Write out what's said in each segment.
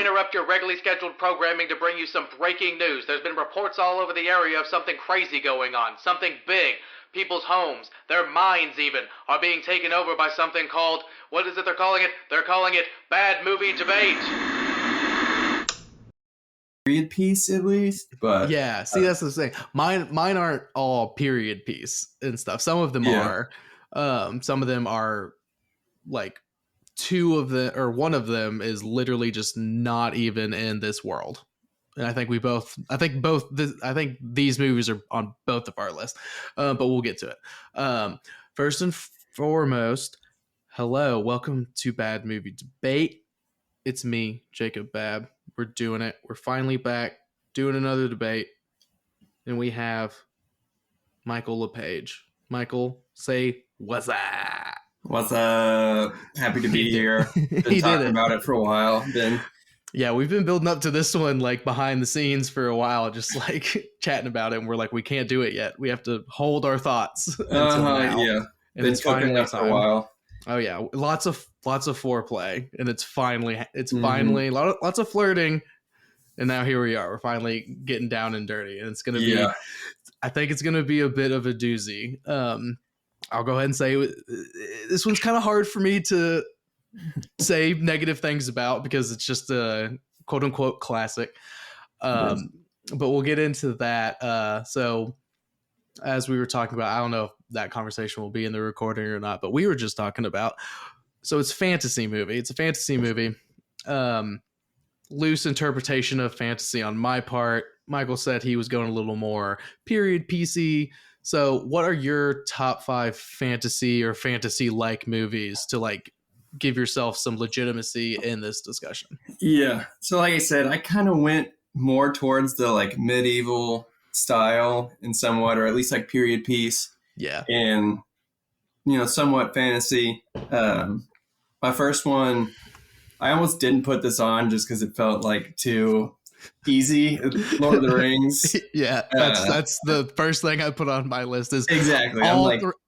interrupt your regularly scheduled programming to bring you some breaking news. There's been reports all over the area of something crazy going on, something big. People's homes, their minds even, are being taken over by something called, what is it they're calling it? They're calling it Bad Movie Debate. Period piece, at least, but yeah, see, that's the thing. Mine aren't all period piece and stuff. Some of them are. Some of them are like two of the, or one of them is literally just not even in this world. And I think I think these movies are on both of our lists, but we'll get to it. First and foremost, hello, welcome to Bad Movie Debate. It's me, Jacob Babb. We're doing it. We're finally back doing another debate. And we have Michael Lepage. Michael, say what's up? What's up? Happy to be here. Been talking about it for a while. Yeah, we've been building up to this one like behind the scenes for a while, just like chatting about it. And we're like, we can't do it yet. We have to hold our thoughts. Yeah. And been cooking up for a while. Oh yeah, lots of foreplay, and it's finally lots of flirting, and now here we are. We're finally getting down and dirty, and it's gonna be. I think it's gonna be a bit of a doozy. I'll go ahead and say this one's kind of hard for me to say negative things about because it's just a quote unquote classic. But we'll get into that. So as we were talking about, I don't know if that conversation will be in the recording or not, but we were just talking about, so it's fantasy movie. It's a fantasy movie. Loose interpretation of fantasy on my part. Michael said he was going a little more period PC. So what are your top 5 fantasy or fantasy-like movies to like give yourself some legitimacy in this discussion? Yeah. So like I said, I kind of went more towards the like medieval style in somewhat, or at least like period piece. Yeah. And, somewhat fantasy. My first one, I almost didn't put this on just because it felt like too easy. Lord of the Rings. Yeah. That's the first thing I put on my list is exactly.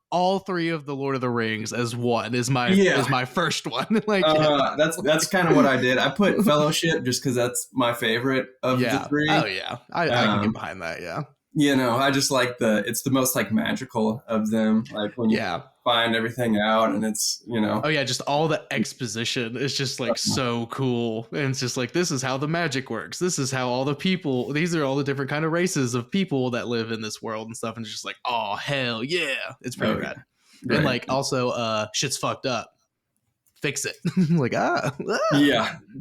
All 3 of the Lord of the Rings as one is my first one. Like that's kind of what I did. I put Fellowship just because that's my favorite of the 3. Oh yeah, I can get behind that. Yeah. I just like it's the most like magical of them. Like when you find everything out and it's, Oh yeah, just all the exposition is just like so cool. And it's just like, this is how the magic works. This is how all the people, these are all the different kind of races of people that live in this world and stuff. And it's just like, oh hell yeah. It's pretty rad. Right. And like also shit's fucked up. Fix it. Like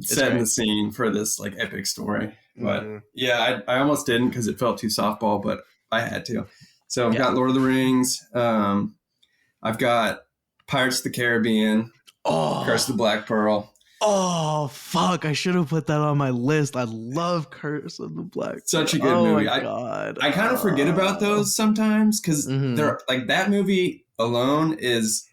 setting the scene for this like epic story. But I almost didn't because it felt too softball, but I had to. So I've got Lord of the Rings. I've got Pirates of the Caribbean. Curse of the Black Pearl. Oh fuck! I should have put that on my list. I love Curse of the Black Pearl. Such a good movie. My God. I kind of forget about those sometimes because they're like that movie alone is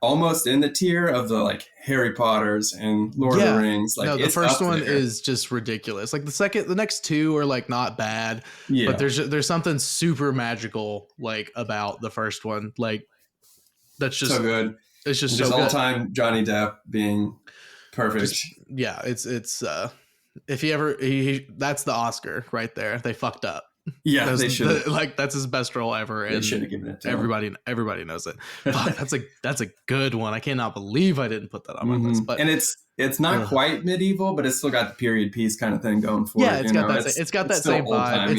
almost in the tier of the like Harry Potters and Lord of the Rings. Like the first one is just ridiculous. Like the next 2 are like not bad, but there's something super magical like about the first one. Like that's just so good. It's just so good. All time Johnny Depp being perfect. It's if he that's the Oscar right there. They fucked up. Yeah, they should. Like that's his best role ever. They should have given it to everybody. Everybody knows it. Fuck, that's a good one. I cannot believe I didn't put that on my list. But and it's not quite medieval, but it's still got the period piece kind of thing going for it. Yeah, it's got that same vibe.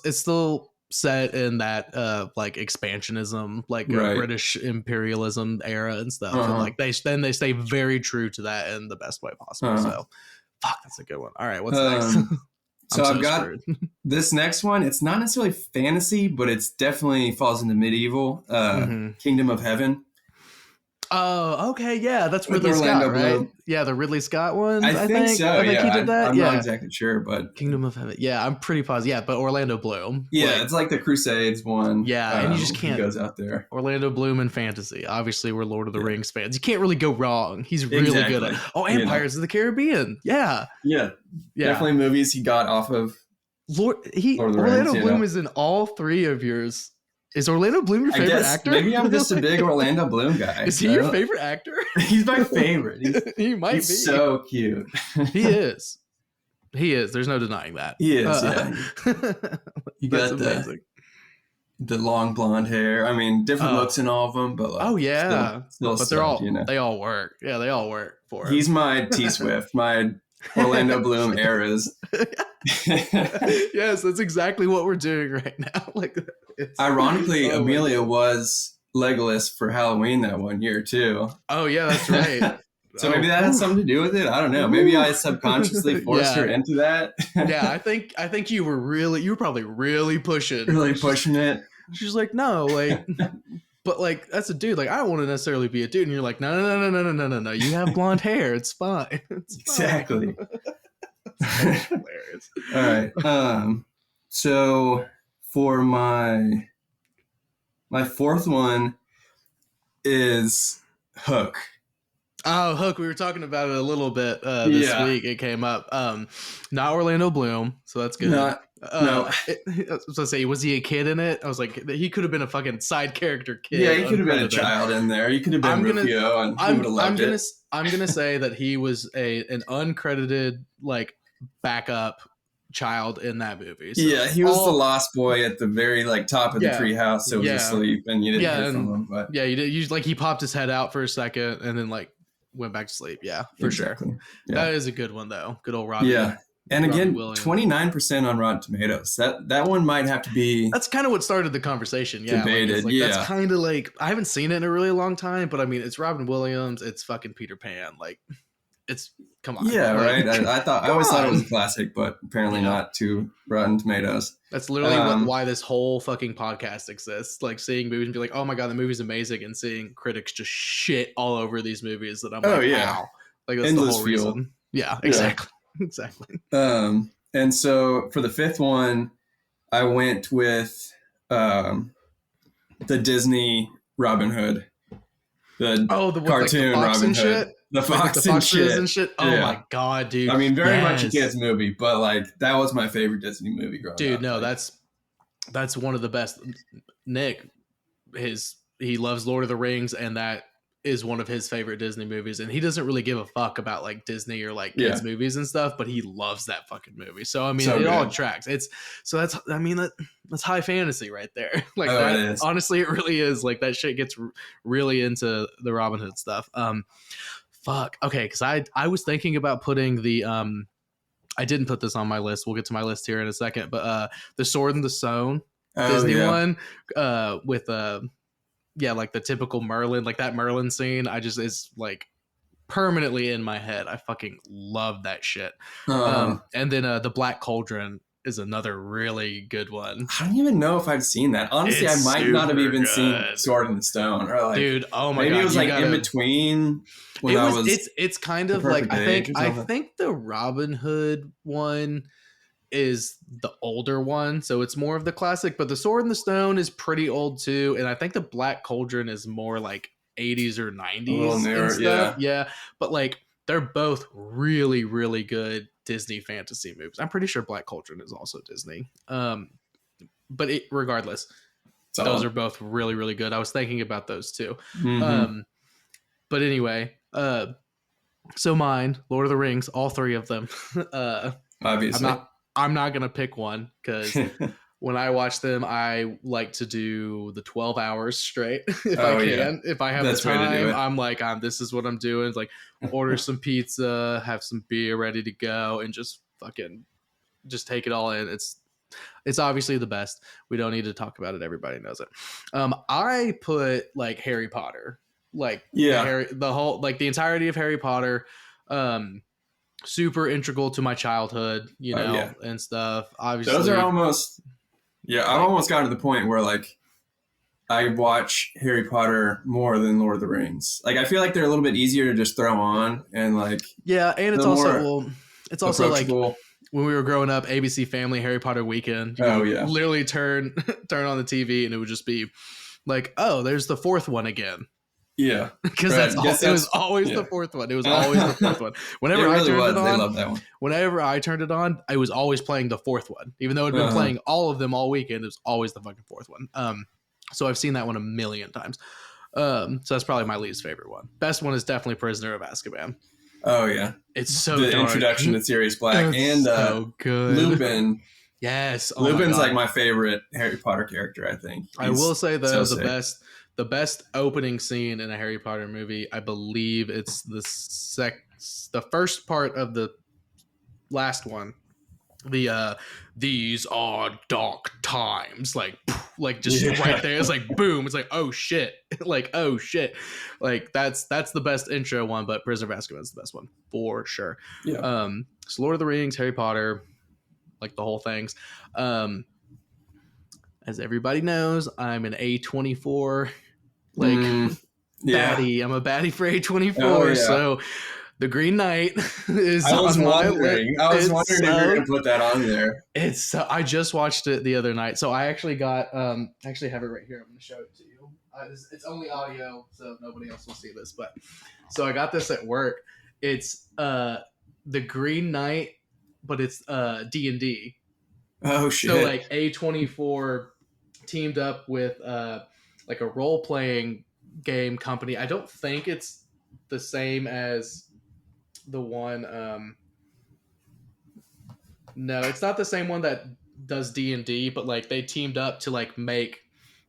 It's still set in that like expansionism, like British imperialism era and stuff. And like they stay very true to that in the best way possible. So fuck, that's a good one. All right, what's next? So I've got this next one. It's not necessarily fantasy, but it's definitely falls into medieval. Kingdom of Heaven. Oh, okay, yeah, that's Ridley Scott, right? Yeah, the Ridley Scott one. I think so. I think he did that. I'm not exactly sure, but Kingdom of Heaven. Yeah, I'm pretty positive. Yeah, but Orlando Bloom. Yeah, it's like the Crusades one. Yeah, and you just can't. He goes out there. Orlando Bloom and fantasy. Obviously, we're Lord of the Rings fans. You can't really go wrong. He's really good at. And Pirates of the Caribbean. Yeah. Definitely movies he got off of. Orlando Bloom is in all 3 of yours. Is Orlando Bloom your favorite actor? Maybe I'm just a big Orlando Bloom guy. Is he your favorite actor? He's my favorite. He might be. He's so cute. He is. He is. There's no denying that. He is. Yeah. You got amazing. The long blonde hair. I mean, different looks in all of them, but like, still but they're all they all work. Yeah, they all work for him. He's my T Swift, my Orlando Bloom eras. Yes, that's exactly what we're doing right now. Like, ironically, Amelia was Legolas for Halloween that one year too. Oh yeah, that's right. So maybe that has something to do with it. I don't know. Maybe I subconsciously forced her into that. Yeah, I think you were probably really pushing. Really pushing it. She's like, no, like, but like that's a dude. Like, I don't want to necessarily be a dude. And you're like, no. You have blonde hair. It's fine. Exactly. Hilarious. All right. So for my fourth one is Hook. Oh, Hook. We were talking about it a little bit this week. It came up. Not Orlando Bloom, so that's good. No. I was gonna say, was he a kid in it? I was like, he could have been a fucking side character kid. Yeah, he could have been a child in there. He could have been Rufio, and he would have loved it. I'm gonna say that he was an uncredited like backup child in that movie. So yeah, he was the lost boy at the very like top of the treehouse, so he was asleep, and you didn't hear from him. But you did. You like he popped his head out for a second, and then like went back to sleep. Yeah, for sure. Yeah. That is a good one though. Good old Robbie. Yeah. And again, 29% on Rotten Tomatoes. That one might have to be. That's kind of what started the conversation. Yeah, debated. That's kind of like I haven't seen it in a really long time, but I mean, it's Robin Williams. It's fucking Peter Pan. Like, it's come on. Yeah, like, right. I always thought it was a classic, but apparently not to Rotten Tomatoes. That's literally why this whole fucking podcast exists. Like seeing movies and be like, oh my god, the movie's amazing, and seeing critics just shit all over these movies that I'm like, wow. Like that's endless the whole reason. Yeah, exactly. Exactly. And so for the fifth one, I went with the Disney Robin Hood. The cartoon like Robin Hood. Shit? The Fox and shit. Oh my god, dude. I mean, very much a kid's movie, but like that was my favorite Disney movie growing up. Dude, no, that's one of the best. Nick, he loves Lord of the Rings, and that is one of his favorite Disney movies, and he doesn't really give a fuck about like Disney or like kids movies and stuff, but he loves that fucking movie. So I mean, it all tracks. That's high fantasy right there. Like that, honestly, it really is. Like that shit gets really into the Robin Hood stuff. Fuck. Okay, because I was thinking about putting the I didn't put this on my list. We'll get to my list here in a second, but the Sword and the Stone Disney one with like the typical Merlin, like that Merlin scene, is like permanently in my head. I fucking love that shit. And then the Black Cauldron is another really good one. I don't even know if I've seen that. Honestly, I might not have even seen Sword in the Stone. Or like, dude, oh my god, maybe it was like in between. It's kind of like I think the Robin Hood one is the older one, so it's more of the classic, but the Sword in the Stone is pretty old too, and I think the Black Cauldron is more like 80s or 90s and stuff. Yeah, but like they're both really, really good Disney fantasy movies. I'm pretty sure Black Cauldron is also Disney. But regardless, those are both really, really good. I was thinking about those too. Mm-hmm. But anyway, so mine, Lord of the Rings, all three of them. Obviously. I'm not going to pick one because when I watch them, I like to do the 12 hours straight if I can. Yeah. If I have the time, I'm like, this is what I'm doing. It's like order some pizza, have some beer ready to go, and just take it all in. It's obviously the best. We don't need to talk about it. Everybody knows it. I put like Harry Potter, the whole, like the entirety of Harry Potter, super integral to my childhood, and stuff. Obviously, those are almost. Yeah, I've almost gotten to the point where like I watch Harry Potter more than Lord of the Rings. Like I feel like they're a little bit easier to just throw on and like. Yeah, and it's also like when we were growing up, ABC Family Harry Potter Weekend. Literally turn on the TV and it would just be like, oh, there's the fourth one again. Yeah, because it was always the fourth one. It was always the fourth one. Whenever I turned it on, they love that one. Whenever I turned it on, I was always playing the fourth one, even though I'd been playing all of them all weekend. It was always the fucking fourth one. So I've seen that one a million times. So that's probably my least favorite one. Best one is definitely Prisoner of Azkaban. Oh yeah, it's so the dark. introduction to Sirius Black and so good. Lupin. Yes, Lupin's like my favorite Harry Potter character. I think I will say though so the best opening scene in a Harry Potter movie, I believe it's the first part of the last one. The these are dark times, like just right there. It's like boom. It's like oh shit, like oh shit, like that's the best intro one. But Prisoner of Azkaban is the best one for sure. Yeah. So Lord of the Rings, Harry Potter, like the whole things. As everybody knows, I'm an A24 baddie. I'm a baddie for A24. Oh, yeah. So The Green Knight is on my list. I was wondering if you were going to put that on there. I just watched it the other night. So I actually got, I actually have it right here. I'm going to show it to you. It's only audio, so nobody else will see this. But so I got this at work. It's The Green Knight, but it's D&D. Oh, shit. So like A24 teamed up with like a role-playing game company. I don't think it's the same as the one no, it's not the same one that does D&D, but like they teamed up to like make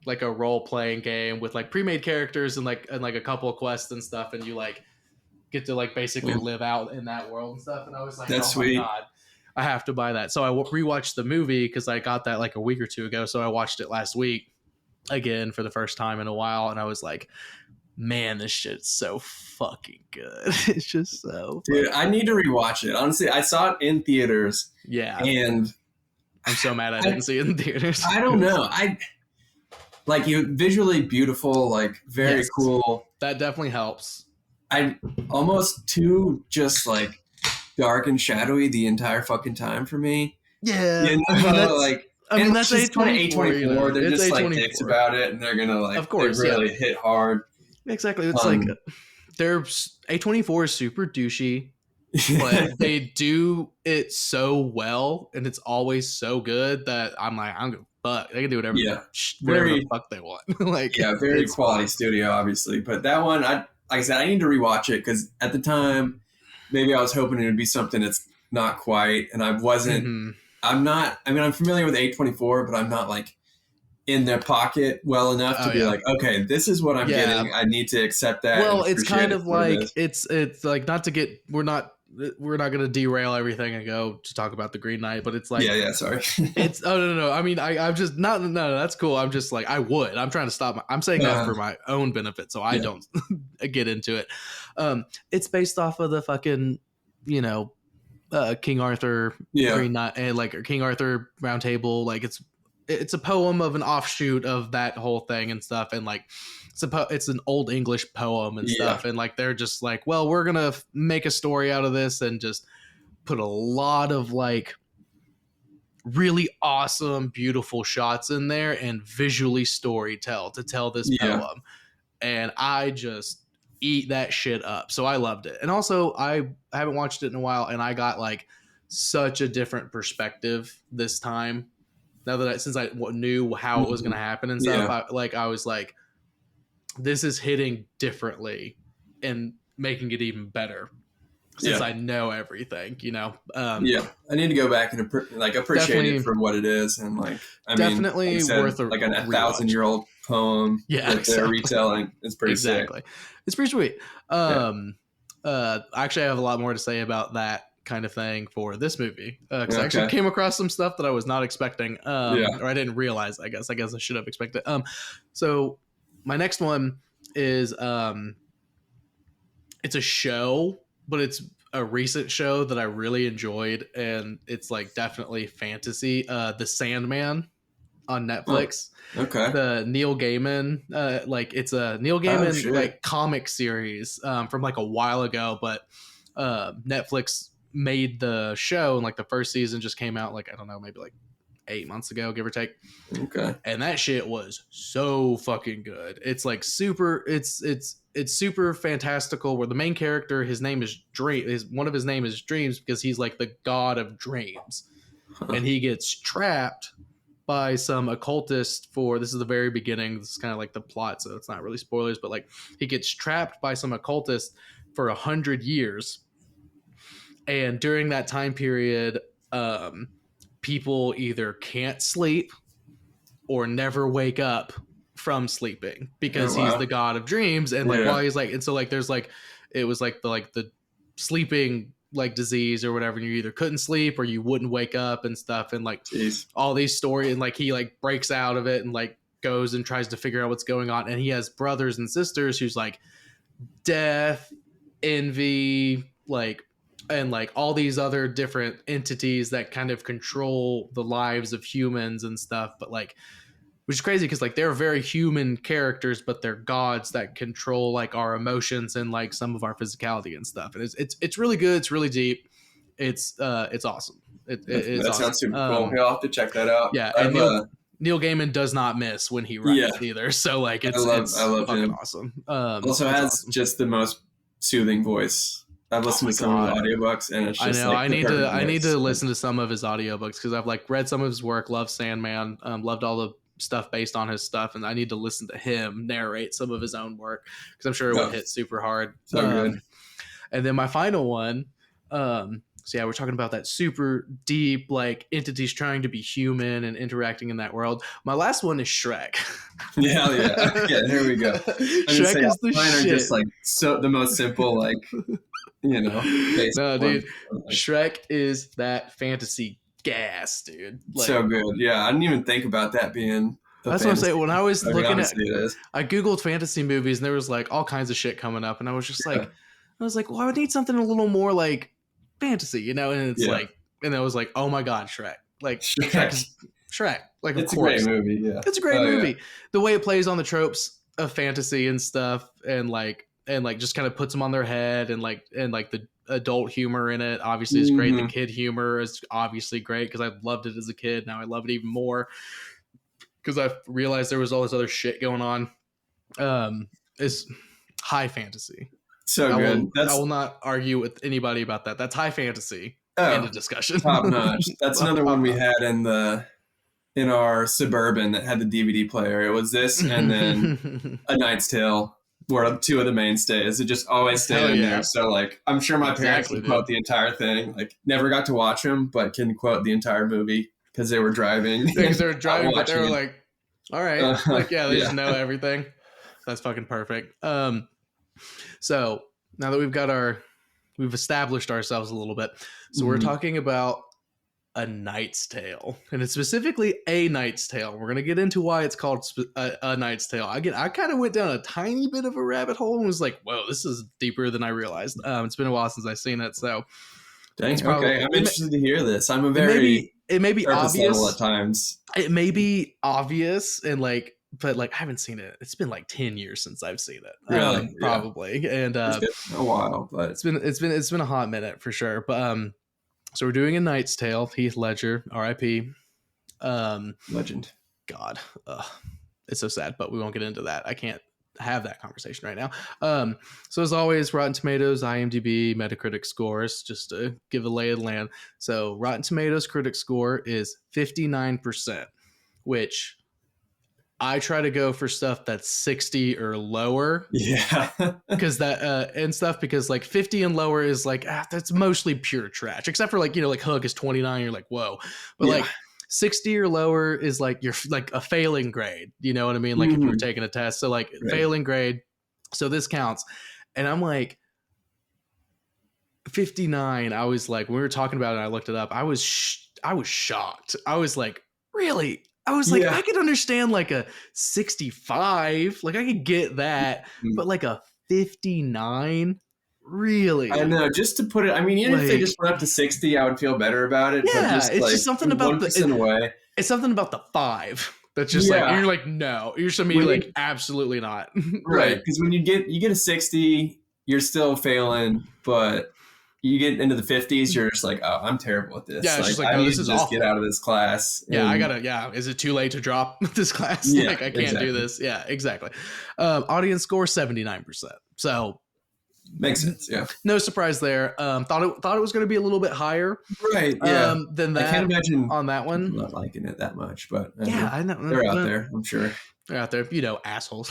like a role-playing game with like pre-made characters and like a couple of quests and stuff, and you like get to like basically live out in that world and stuff. And I was like, that's oh sweet. My god, I have to buy that. So I rewatched the movie because I got that like a week or two ago. So I watched it last week again for the first time in a while, and I was like, man, this shit's so fucking good. It's just so dude, I need to rewatch it. Honestly, I saw it in theaters. Yeah. And I'm so mad I didn't see it in theaters. I don't know. I like you visually beautiful, like very cool. That definitely helps. I almost too just like dark and shadowy the entire fucking time for me. Yeah. You know, I mean, that's A24. You know, they're just A24. Like dicks about it, and they're gonna like, of course, really hit hard. Exactly. It's like there's A24 is super douchey, but they do it so well, and it's always so good that I'm like, I'm gonna fuck. They can do whatever, whatever the fuck they want. Like, yeah, very quality studio, obviously. But that one, like I said, I need to rewatch it because at the time, maybe I was hoping it would be something that's not quite, and I wasn't. Mm-hmm. I'm not. I mean, I'm familiar with A24, but I'm not like in their pocket well enough to be like, okay, this is what I'm getting. I need to accept that. Well, it's kind of like it's like not to get we're not going to derail everything and go to talk about The Green Knight, but it's like sorry. It's no. I mean, I'm just not no. That's cool. I'm just like I'm trying to stop. I'm saying that for my own benefit, so I don't get into it. It's based off of the fucking King Arthur Green Knight and like King Arthur Round Table. Like it's a poem of an offshoot of that whole thing and stuff, and like it's an old English poem and stuff, and like they're just like, well, we're gonna make a story out of this and just put a lot of like really awesome, beautiful shots in there and visually to tell this poem, and I just eat that shit up. So I loved it, and also I haven't watched it in a while, and I got like such a different perspective this time. Now that since I knew how it was going to happen and stuff, I was like, this is hitting differently and making it even better since I know everything, I need to go back and appreciate it for what it is, and like definitely worth like a 1,000-year-old poem that they're retelling. It's pretty sick. It's pretty sweet. Actually, I have a lot more to say about that kind of thing for this movie because I actually came across some stuff that I was not expecting, or I didn't realize. I guess I should have expected. So my next one is it's a show, but it's a recent show that I really enjoyed, and it's like definitely fantasy. The Sandman on Netflix. Okay. The Neil Gaiman, it's a Neil Gaiman like comic series from like a while ago, but Netflix made the show, and like the first season just came out like I don't know, maybe like 8 months ago, give or take. Okay. And that shit was so fucking good. It's like super. It's super fantastical. Where the main character, his name is one of his name is Dreams because he's like the god of dreams, and he gets trapped by some occultist this is the very beginning. This is kind of like the plot, so it's not really spoilers, but like he gets trapped by some occultist for 100 years. And during that time period, people either can't sleep or never wake up from sleeping because he's the god of dreams. And like while he's like, and so like there's like it was like the sleeping like disease or whatever, and you either couldn't sleep or you wouldn't wake up and stuff, and like all these stories, and like he like breaks out of it and like goes and tries to figure out what's going on, and he has brothers and sisters who's like death, envy, like, and like all these other different entities that kind of control the lives of humans and stuff, but like, which is crazy because like they're very human characters, but they're gods that control like our emotions and like some of our physicality and stuff. And it's really good. It's really deep. It's awesome. That awesome. Sounds super cool. You'll have to check that out. Yeah, and Neil Gaiman does not miss when he writes either. So like it's I love fucking him. Awesome. Also has just the most soothing voice. I've listened to some of his audiobooks, and it's just I need to listen to some of his audiobooks because I've like read some of his work. Loved Sandman. Loved all the stuff based on his stuff, and I need to listen to him narrate some of his own work because I'm sure it would hit super hard. So good. And then my final one, so yeah, we're talking about that super deep like entities trying to be human and interacting in that world. My last one is Shrek. Yeah, here we go. Shrek is the mine shit. Are just like so the most simple, like, you know. No, dude, Shrek is that fantasy gas, dude. Like, so good. Yeah, I didn't even think about that being. That's what I'm saying. When I was looking at, it I googled fantasy movies, and there was like all kinds of shit coming up, and I was just like, well, I would need something a little more like fantasy, you know? And it's like, and I was like, oh my god, Shrek! Like Shrek. Like, it's of course, a great movie. Yeah, it's a great movie. Yeah. The way it plays on the tropes of fantasy and stuff, and like just kind of puts them on their head, and like the adult humor in it obviously is great. The kid humor is obviously great because I loved it as a kid. Now I love it even more because I realized there was all this other shit going on. It's high fantasy. So good. I will not argue with anybody about that. That's high fantasy. End of discussion. Top notch. That's another one we had in our Suburban that had the DVD player. It was this, and then A Knight's Tale were two of the mainstays. It just always stayed in there. So like, I'm sure my parents would quote the entire thing. Like, never got to watch them, but can quote the entire movie because they were driving. Because they were driving, but they were like, all right, like they just know everything. That's fucking perfect. So now that we've established ourselves a little bit. So we're talking about A Knight's Tale, and it's specifically A Knight's Tale. We're going to get into why it's called A Knight's Tale. I kind of went down a tiny bit of a rabbit hole and was like, whoa, this is deeper than I realized. It's been a while since I've seen it. So dang, okay. I'm interested to hear this. I'm it may be obvious at times. It may be obvious and like, but like I haven't seen it. It's been like 10 years since I've seen it. Really? Probably. And it's been a while, but it's been a hot minute for sure. But so we're doing A Knight's Tale. Heath Ledger, R.I.P. Legend. God, it's so sad, but we won't get into that. I can't have that conversation right now. So as always, Rotten Tomatoes, IMDb, Metacritic scores, just to give the lay of the land. So Rotten Tomatoes critic score is 59%, which I try to go for stuff that's 60 or lower. Yeah. Because that and stuff, because like 50 and lower is like, that's mostly pure trash, except for like, you know, like Hook is 29. You're like, whoa. But like 60 or lower is like, you're like a failing grade. You know what I mean? Like if you were taking a test. So like failing grade. So this counts. And I'm like 59. I was like, when we were talking about it, I looked it up. I was shocked. I was like, really? I was like, I could understand like a 65, like I could get that, but like a 59, really? I know, just to put it, I mean, even if they just went up to 60, I would feel better about it. Yeah, but just, it's like, just something about it's something about the 5 that's just like, you're like, no, you're just immediately like, absolutely not. Right, because when you get a 60, you're still failing, but you get into the 50s, you're just like, oh, I'm terrible at this. Yeah, it's just like, no, this is awful. Get out of this class. Yeah, is it too late to drop this class? Yeah, like, I can't do this. Yeah, exactly. Audience score, 79%. So makes sense. Yeah. No surprise there. Thought it was going to be a little bit higher. Right. Yeah. Than that. I can't imagine on that one. I'm not liking it that much, but I know. They're out there, I'm sure. They're out there, assholes.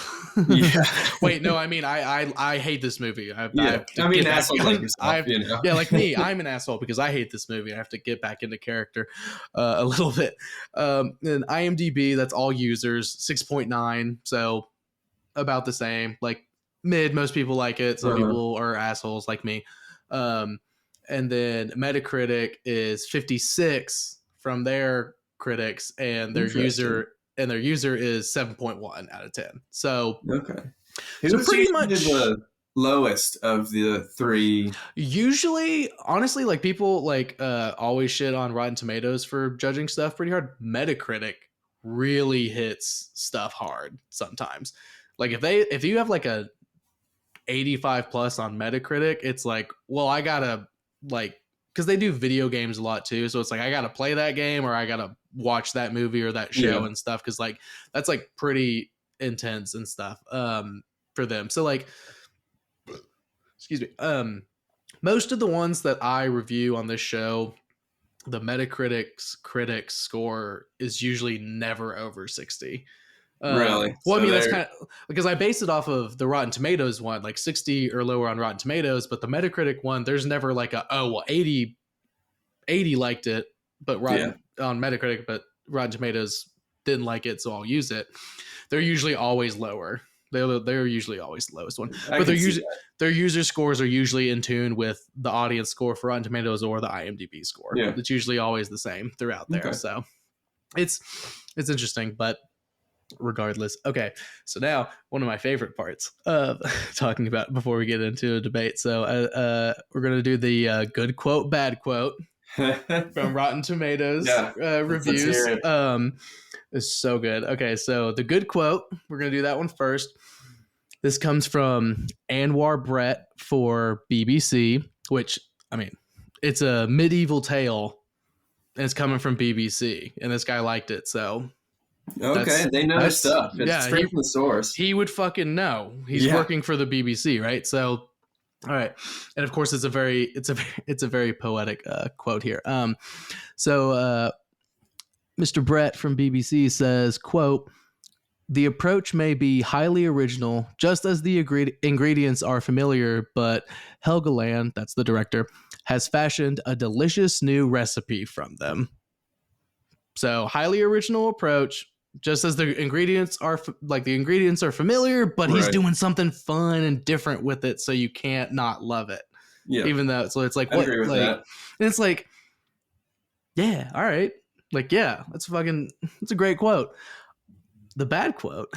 Yeah. Wait, no, I mean, I hate this movie. I mean, assholes like yourself, Yeah, like me, I'm an asshole because I hate this movie. I have to get back into character a little bit. And IMDb, that's all users, 6.9, so about the same. Like mid, most people like it. Some people are assholes like me. And then Metacritic is 56 from their critics, and their user is 7.1 out of 10. So okay, so pretty much the lowest of the three. Usually, honestly, like people like always shit on Rotten Tomatoes for judging stuff pretty hard. Metacritic really hits stuff hard sometimes. Like if you have like a 85 plus on Metacritic, it's like, well, I gotta like, because they do video games a lot too, so it's like I gotta play that game or I gotta watch that movie or that show and stuff, because like that's like pretty intense and stuff for them. So like, excuse me, most of the ones that I review on this show, the Metacritic's critics score is usually never over 60. Really? Well, I mean, that's kind of because I base it off of the Rotten Tomatoes one, like 60 or lower on Rotten Tomatoes, but the Metacritic one, there's never like 80 liked it, but on Metacritic, but Rotten Tomatoes didn't like it, so I'll use it. They're usually always lower. They're usually always the lowest one, but their user scores are usually in tune with the audience score for Rotten Tomatoes or the IMDb score. Yeah. It's usually always the same throughout there. Okay. So it's interesting, but regardless. Okay, so now one of my favorite parts of talking about before we get into a debate. So we're gonna do the good quote, bad quote from Rotten Tomatoes reviews. It's so good. Okay, so the good quote, we're gonna do that one first. This comes from Anwar Brett for BBC, which, I mean, it's a medieval tale and it's coming from BBC, and this guy liked it, so okay, they know their stuff. It's straight from the source. He would fucking know. He's working for the BBC, right? So, all right, and of course, it's a very poetic quote here. So Mr. Brett from BBC says, "Quote: The approach may be highly original, just as the ingredients are familiar, but Helgeland, that's the director, has fashioned a delicious new recipe from them." So, highly original approach, just as the ingredients are familiar, but he's doing something fun and different with it, so you can't not love it. Yeah. Even though, so it's like, I agree with that. And it's like, yeah, all right, like, yeah, it's a great quote. The bad quote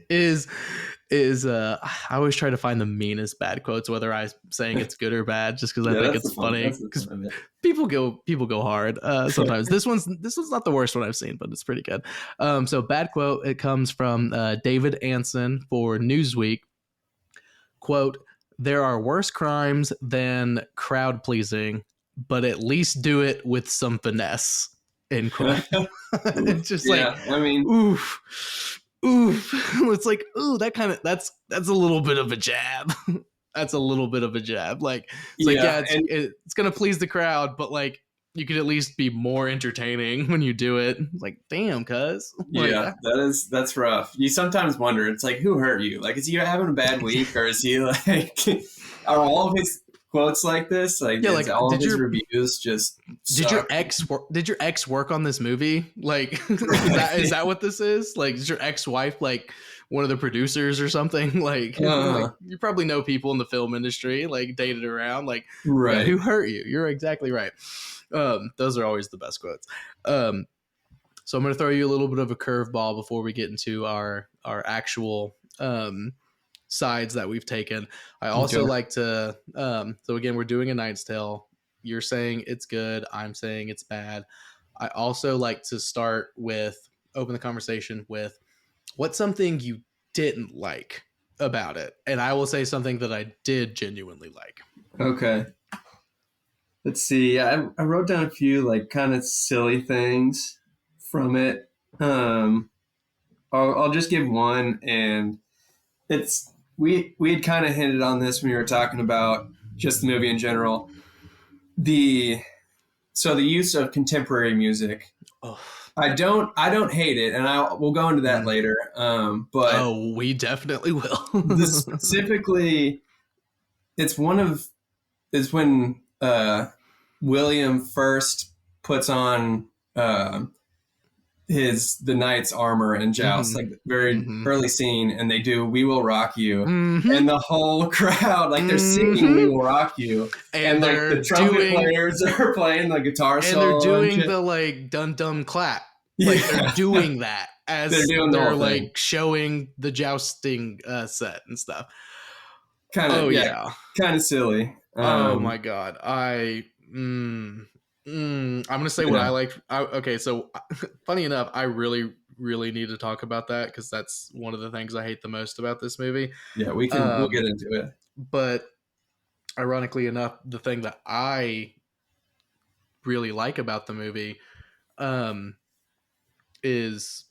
is I always try to find the meanest bad quotes, whether I'm saying it's good or bad, just because I think it's funny. Because people go hard sometimes. This one's not the worst one I've seen, but it's pretty good. So bad quote. It comes from David Anson for Newsweek. Quote: "There are worse crimes than crowd pleasing, but at least do it with some finesse." End quote. It's just I mean, oof. It's like, ooh, that's a little bit of a jab. That's a little bit of a jab. Like, it's gonna please the crowd, but like, you could at least be more entertaining when you do it. Like, damn, cuz. Yeah, that's rough. You sometimes wonder, it's like, who hurt you? Like, is he having a bad week, or is he like, are all of his quotes like this? Like, yeah, like all of his reviews just suck. Did your ex work on this movie? Like, is that what this is? Like, is your ex-wife like one of the producers or something? Like, like, you probably know people in the film industry, like, dated around. Like, right. Who hurt you? You're exactly right. Those are always the best quotes. So I'm going to throw you a little bit of a curveball before we get into our actual sides that we've taken. I also like to so again, we're doing A Knight's Tale. You're saying it's good, I'm saying it's bad. I also like to open the conversation with what's something you didn't like about it, and I will say something that I did genuinely like. Okay, let's see. I wrote down a few like kind of silly things from it. I'll just give one, and it's we had kind of hinted on this when we were talking about just the movie in general. The use of contemporary music I don't hate it, and we'll go into that later. But we definitely will. Specifically, it's when William first puts on the knight's armor and joust, like very early scene, and they do "We Will Rock You," and the whole crowd, like they're singing "We Will Rock You," and like the trumpet players are playing the guitar solo, and they're doing the like dum dum clap, like they're doing that as they're like showing the jousting set and stuff. Kind of silly. Oh my god, I'm gonna say what I like. Okay, so funny enough, I really need to talk about that because that's one of the things I hate the most about this movie. Yeah, we'll get into it. But ironically enough, the thing that I really like about the movie is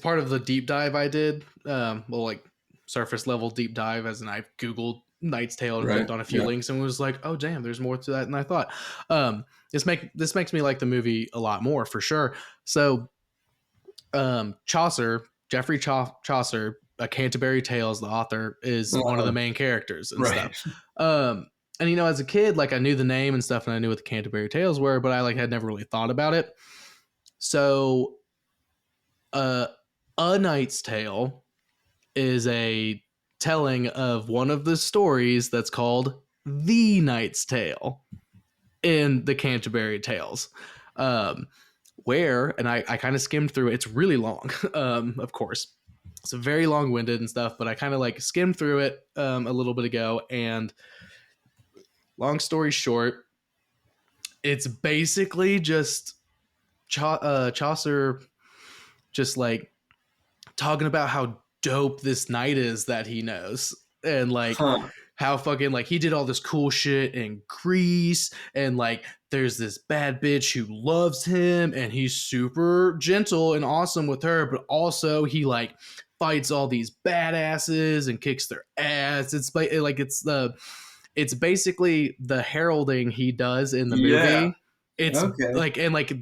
part of the deep dive I did. Like surface level deep dive, as in I Googled Knight's Tale and clicked on a few links and was like, oh damn, there's more to that than I thought. This makes me like the movie a lot more for sure. So Chaucer, Geoffrey Chaucer, A Canterbury Tales, the author, is one of the main characters and stuff. And as a kid, like I knew the name and stuff, and I knew what the Canterbury Tales were, but I like had never really thought about it. So A Knight's Tale is a telling of one of the stories that's called The Knight's Tale in the Canterbury Tales, where, and I kind of skimmed through it. It's really long, of course. It's very long-winded and stuff, but I kind of like skimmed through it a little bit ago, and long story short, it's basically just Chaucer just like talking about how dope this knight is that he knows, and like how fucking like he did all this cool shit in Greece, and like there's this bad bitch who loves him and he's super gentle and awesome with her, but also he like fights all these badasses and kicks their ass. It's like it's basically the heralding he does in the movie. It's like, and like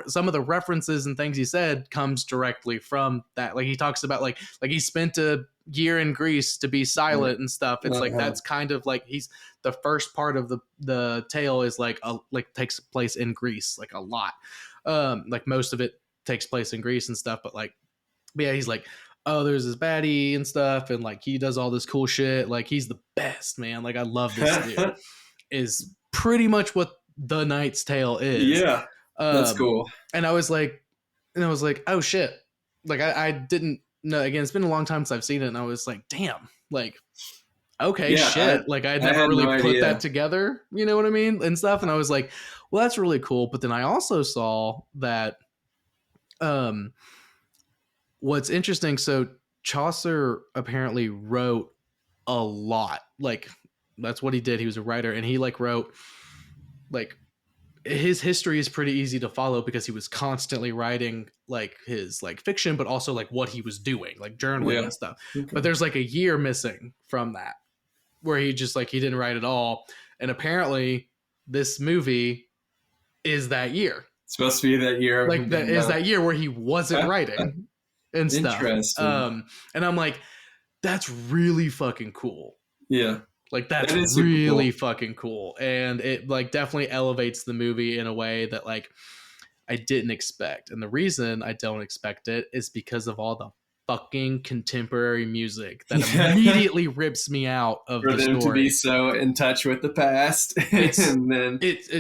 some of the references and things he said comes directly from that. Like he talks about like he spent a year in Greece to be silent and stuff. It's like, that's kind of like the first part of the tale is like takes place in Greece, like a lot. Like most of it takes place in Greece and stuff, but yeah, he's like, oh, there's this baddie and stuff, and like he does all this cool shit. Like he's the best, man. Like I love this dude. Is pretty much what The Knight's Tale is. Yeah, that's cool. And I was like, oh shit. Like I didn't know. Again, it's been a long time since I've seen it, and I was like, damn. Like, okay, shit. Like I never really put that together. You know what I mean? And stuff. And I was like, well, that's really cool. But then I also saw that. What's interesting, so Chaucer apparently wrote a lot. Like that's what he did. He was a writer, and he like wrote like his history is pretty easy to follow because he was constantly writing like his like fiction, but also like what he was doing, like journaling and stuff. Okay. But there's like a year missing from that where he just like he didn't write at all. And apparently this movie is that year. It's supposed to be that year. Like that is that year where he wasn't writing. And stuff. Interesting. And I'm like, that's really fucking cool. Yeah. Like that's really fucking cool. And it like definitely elevates the movie in a way that like I didn't expect. And the reason I don't expect it is because of all the fucking contemporary music that immediately rips me out of the story. For them to be so in touch with the past. And then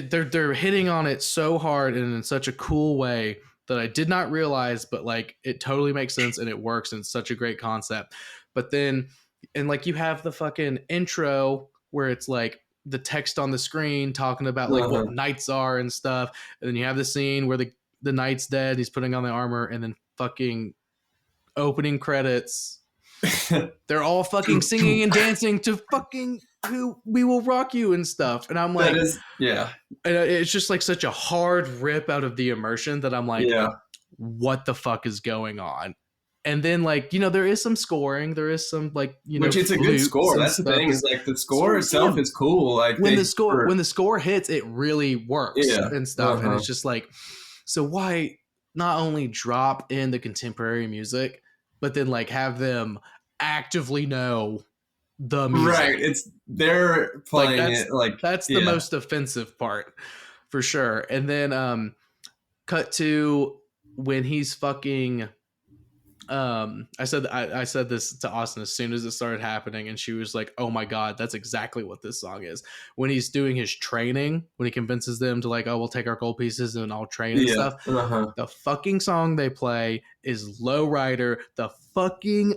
they're hitting on it so hard and in such a cool way that I did not realize, but like it totally makes sense and it works and it's such a great concept. But then, and like you have the fucking intro where it's like the text on the screen talking about like what knights are and stuff. And then you have the scene where the knight's dead, he's putting on the armor, and then fucking opening credits. They're all fucking singing and dancing to fucking We Will Rock You and stuff. And I'm like, and it's just like such a hard rip out of the immersion that I'm like, what the fuck is going on? And then like, there is some scoring, there is some like, which it's a good score. That's the thing is like the score itself is cool. Like when the score hits, it really works and stuff. And it's just like, so why not only drop in the contemporary music, but then like have them actively know the music. Right. They're playing it like that's the most offensive part for sure. And then cut to when he's fucking I said this to Austin as soon as it started happening, and she was like, oh my god, that's exactly what this song is. When he's doing his training, when he convinces them to like, oh, we'll take our gold pieces and I'll train and stuff, the fucking song they play is Lowrider, the fucking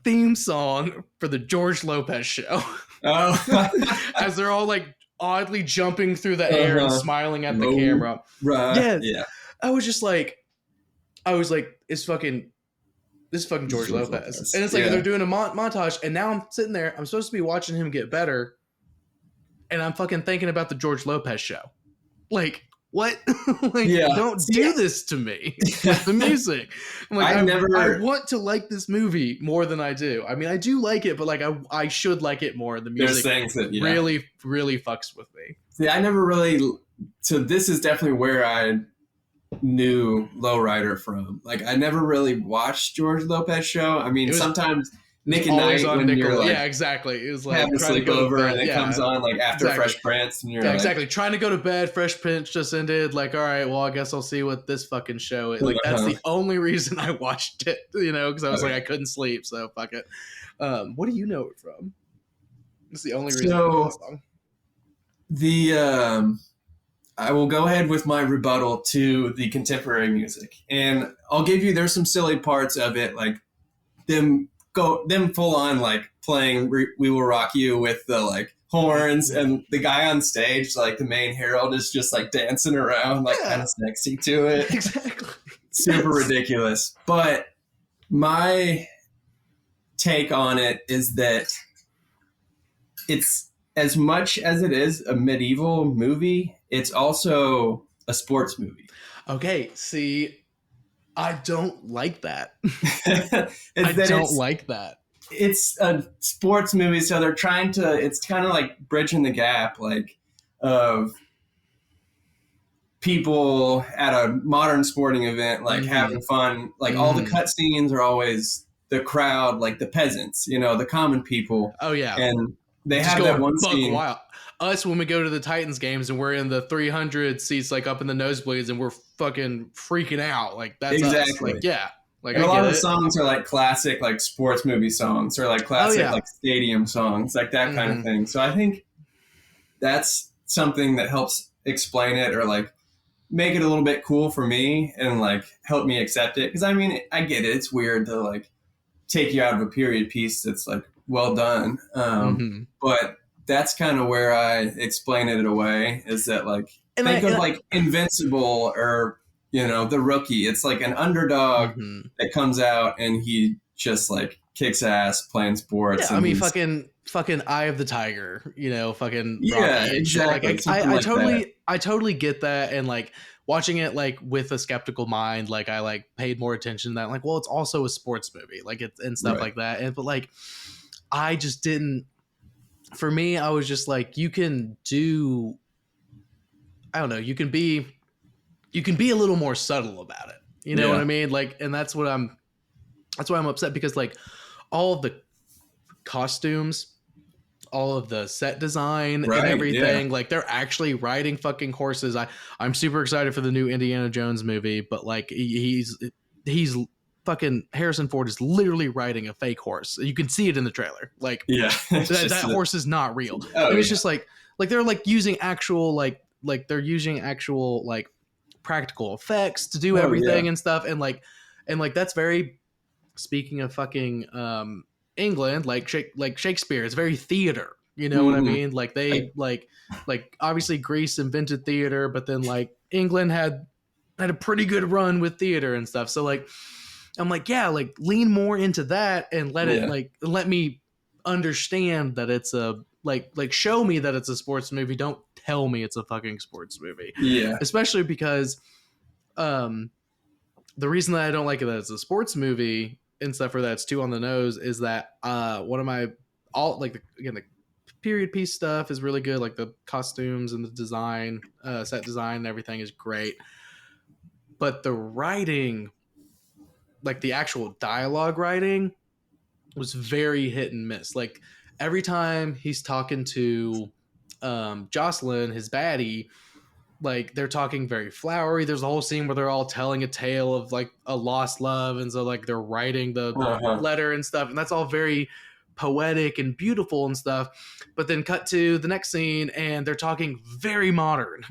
theme song for the George Lopez Show. As they're all like oddly jumping through the air and smiling at the camera. Yeah. I was like, it's fucking George Lopez. And it's like they're doing a montage, and now I'm sitting there, I'm supposed to be watching him get better, and I'm fucking thinking about the George Lopez Show. Like, what? Like, don't do this to me with the music. I'm like, I want to like this movie more than I do. I mean, I do like it, but like I should like it more. The music really, really fucks with me. See, I never really. So this is definitely where I knew Lowrider from. Like, I never really watched George Lopez Show. I mean, sometimes Nick and Night when you're like, exactly. It was like having a sleepover and it comes on like after Fresh Prince, and you're like, exactly, trying to go to bed. Fresh Prince just ended. Like, all right, well, I guess I'll see what this fucking show is. Like, that's the only reason I watched it. You know, because I was like, I couldn't sleep, so fuck it. What do you know it from? It's the only reason I know this song. I will go ahead with my rebuttal to the contemporary music, and I'll give you, there's some silly parts of it, like them full on like playing We Will Rock You with the like horns, and the guy on stage, like the main herald, is just like dancing around, like kind of sexy to it. Exactly. Super ridiculous. But my take on it is that it's, as much as it is a medieval movie, it's also a sports movie. Okay, see, I don't like that. I don't like that. It's a sports movie, so they're trying to, it's kind of like bridging the gap, like, of people at a modern sporting event, like having fun. Like all the cutscenes are always the crowd, like the peasants, you know, the common people. Oh, yeah. And they have that one scene. Wild. Us, when we go to the Titans games and we're in the 300 seats, like up in the nosebleeds, and we're fucking freaking out. Like, that's exactly. Us. Like, yeah. Like, and a lot of the songs are like classic, like sports movie songs, or like classic, like stadium songs, like that kind of thing. So I think that's something that helps explain it, or like make it a little bit cool for me, and like help me accept it. Because I mean, I get it. It's weird to like take you out of a period piece that's like well done. But that's kind of where I explain it away, is that like, think of like Invincible, or, you know, The Rookie. It's like an underdog that comes out and he just like kicks ass playing sports. Yeah, I mean, fucking Eye of the Tiger, you know, fucking Rocky. Exactly. Like, I totally get that. And like watching it like with a skeptical mind, like I like paid more attention to that. Like, well, it's also a sports movie, like it's and stuff like that. And but like, I just didn't. For me, I was just like, you can do, I don't know, you can be a little more subtle about it. You know what I mean? Like, and that's why I'm upset, because like all of the costumes, all of the set design and everything, like they're actually riding fucking horses. I'm super excited for the new Indiana Jones movie, but like he's fucking Harrison Ford is literally riding a fake horse. You can see it in the trailer. Like, that horse is not real. It's just like they're like using actual like they're using actual like practical effects to do everything and stuff. And like that's very, speaking of fucking England, like Shakespeare, it's very theater. You know what I mean? Like they like obviously Greece invented theater, but then like England had a pretty good run with theater and stuff. So like, I'm like, yeah, like lean more into that and let me understand that it's a like show me that it's a sports movie. Don't tell me it's a fucking sports movie. Yeah. Especially because the reason that I don't like it that it's a sports movie and stuff, or that's too on the nose, is that one of my the period piece stuff is really good. Like the costumes and the design, set design and everything is great. but the writing, like the actual dialogue writing, was very hit and miss. Like every time he's talking to Jocelyn, his baddie, like they're talking very flowery. There's a whole scene where they're all telling a tale of like a lost love, and so like they're writing the letter and stuff, and that's all very poetic and beautiful and stuff. But then cut to the next scene and they're talking very modern.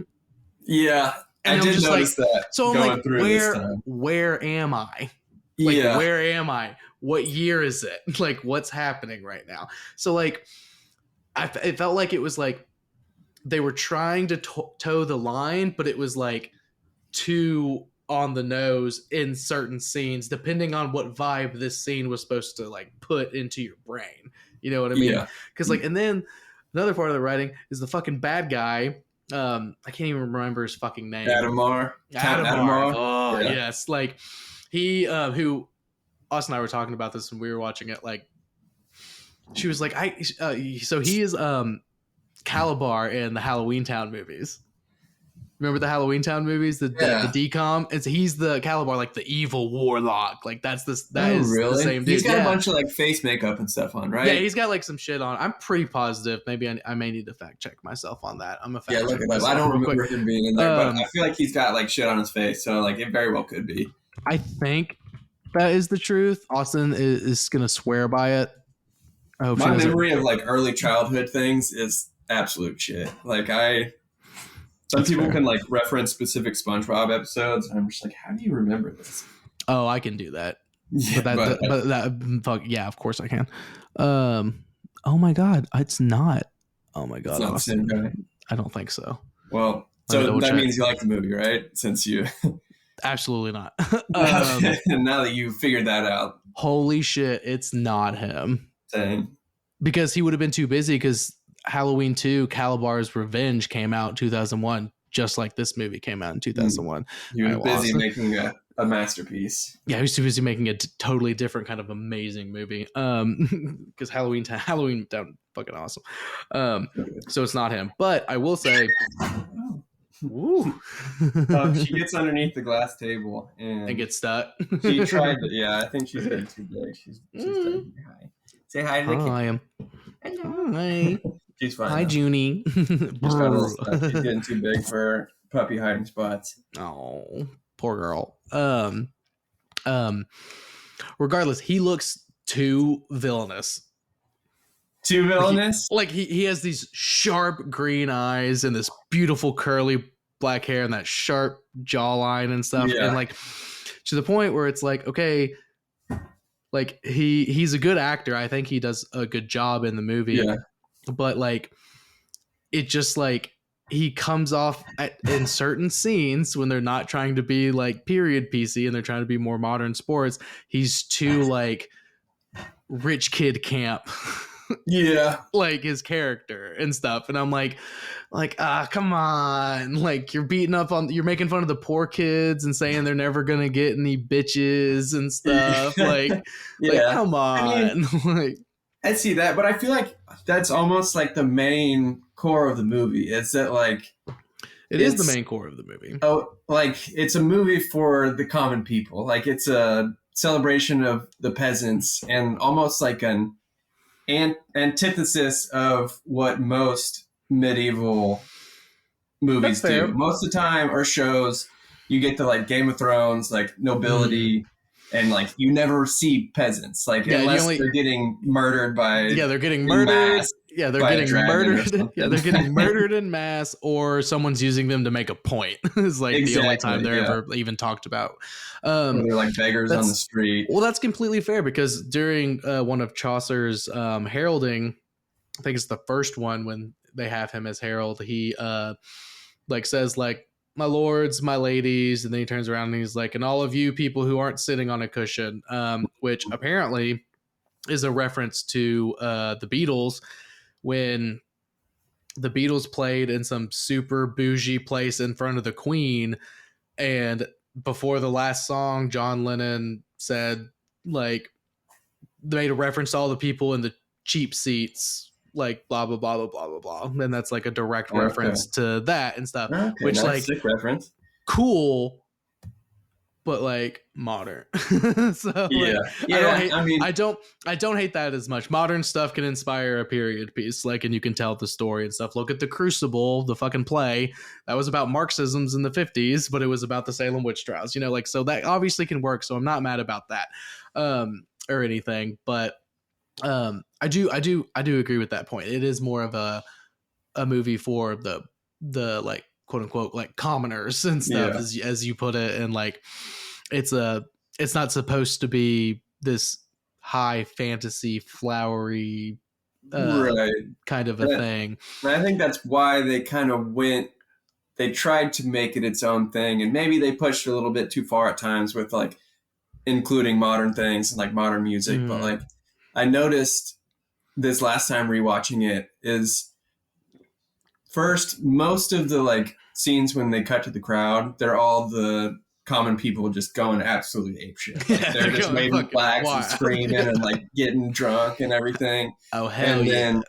Yeah, and I did notice that. So I'm like, where am I? Like, where am I? What year is it? Like, what's happening right now? So like, it felt like it was like they were trying to toe the line, but it was like too on the nose in certain scenes, depending on what vibe this scene was supposed to like put into your brain. You know what I mean? Yeah. Because like, and then another part of the writing is the fucking bad guy. I can't even remember his fucking name. Adamar. Oh yeah. Yes, like he who Austin and I were talking about this when we were watching it. Like she was like, so he is Calabar in the Halloween Town movies. Remember the Halloween Town movies? The decom? He's the Calabar, like the evil warlock. Like that is really? The same dude. He's got a bunch of like face makeup and stuff on, right? Yeah, he's got like some shit on. I'm pretty positive. Maybe I may need to fact check myself on that. I'm a fact check myself. I don't remember him being in there, but I feel like he's got like shit on his face, so like it very well could be. I think that is the truth. Austin is gonna swear by it. I hope my memory of like early childhood things is absolute shit. Like some people can like reference specific SpongeBob episodes, and I'm just like, how do you remember this? Oh, I can do that. Yeah, but fuck yeah, of course I can. Oh my god, it's not. Oh my god, it's not the same guy. I don't think so. Well, so that means you like the movie, right? Since you absolutely not. Now that you figured that out, holy shit, it's not him. Dang. Because he would have been too busy because Halloween 2, Calabar's Revenge came out in 2001, just like this movie came out in 2001. He was busy making a masterpiece. Yeah, he was too busy making a totally different kind of amazing movie. Because Halloween Town fucking awesome. So it's not him. But I will say, she gets underneath the glass table and gets stuck. She tried to, yeah, I think she's getting too big. She's starting to be high. Say hi to the kid. I am. Hello. Hi. She's fine. Hi, Junie. She's getting too big for puppy hiding spots. Oh, poor girl. Regardless, he looks too villainous. Too villainous? Like he has these sharp green eyes and this beautiful curly black hair and that sharp jawline and stuff. Yeah. And like to the point where it's like, okay, like he's a good actor. I think he does a good job in the movie. Yeah. But like it just like he comes off in certain scenes when they're not trying to be like period PC and they're trying to be more modern sports. He's too like rich kid camp. Yeah. Like his character and stuff. And I'm like, come on. Like you're you're making fun of the poor kids and saying they're never going to get any bitches and stuff. Like, come on. I mean, like, I see that, but I feel like that's almost like the main core of the movie. It's that like it is the main core of the movie. Oh, like it's a movie for the common people. Like it's a celebration of the peasants and almost like an antithesis of what most medieval movies do. Most of the time, or shows, you get the like Game of Thrones, like nobility. And like you never see peasants, like unless they're getting murdered by they're getting murdered. Yeah, they're getting murdered. Yeah, they're getting murdered in mass, or someone's using them to make a point. It's like the only time they're ever even talked about. Or they're like beggars on the street. Well, that's completely fair because during one of Chaucer's heralding, I think it's the first one when they have him as herald. He like says like, my lords, my ladies, and then he turns around and he's like, and all of you people who aren't sitting on a cushion, which apparently is a reference to the Beatles when the Beatles played in some super bougie place in front of the Queen, and before the last song, John Lennon said like made a reference to all the people in the cheap seats. Like blah blah blah blah blah blah blah, and that's like a direct reference to that and stuff. Okay, which like sick reference. Cool, but like modern. So Yeah. like, Yeah. I don't hate that as much. Modern stuff can inspire a period piece, like, and you can tell the story and stuff. Look at The Crucible, the fucking play that was about Marxisms in the 50s, but it was about the Salem witch trials, you know, like, so that obviously can work. So I'm not mad about that, or anything, but I do agree with that point. It is more of a movie for the like, quote unquote, like commoners and stuff, as you put it, and like it's not supposed to be this high fantasy flowery Right. kind of a thing. And I think that's why they kind of they tried to make it its own thing, and maybe they pushed a little bit too far at times with like including modern things and like modern music. But like I noticed this last time rewatching it is, first, most of the like scenes when they cut to the crowd, they're all the common people just going absolutely apeshit. Like, they're just waving flags and screaming and like getting drunk and everything. Oh hell yeah! And then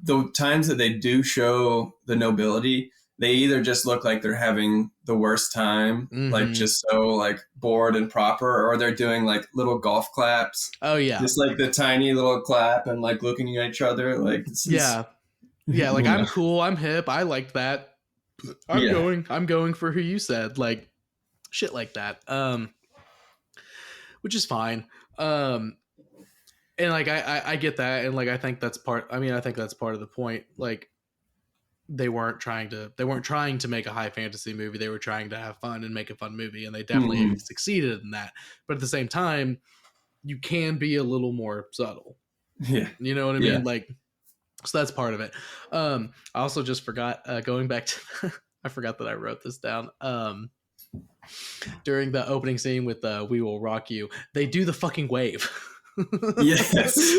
the times that they do show the nobility, they either just look like they're having the worst time, like just so like bored and proper, or they're doing like little golf claps. Oh yeah, just like the tiny little clap and like looking at each other, like yeah, like I'm cool, I'm hip, I liked that. I'm going for who you said, like shit like that. Which is fine. And like I get that, and like I think that's part of the point. Like they weren't trying to make a high fantasy movie. They were trying to have fun and make a fun movie, and they definitely succeeded in that. But at the same time, you can be a little more subtle. Yeah. You know what I mean? Like, so that's part of it. I also just forgot, going back to I forgot that I wrote this down. During the opening scene with We Will Rock You, they do the fucking wave. Yes.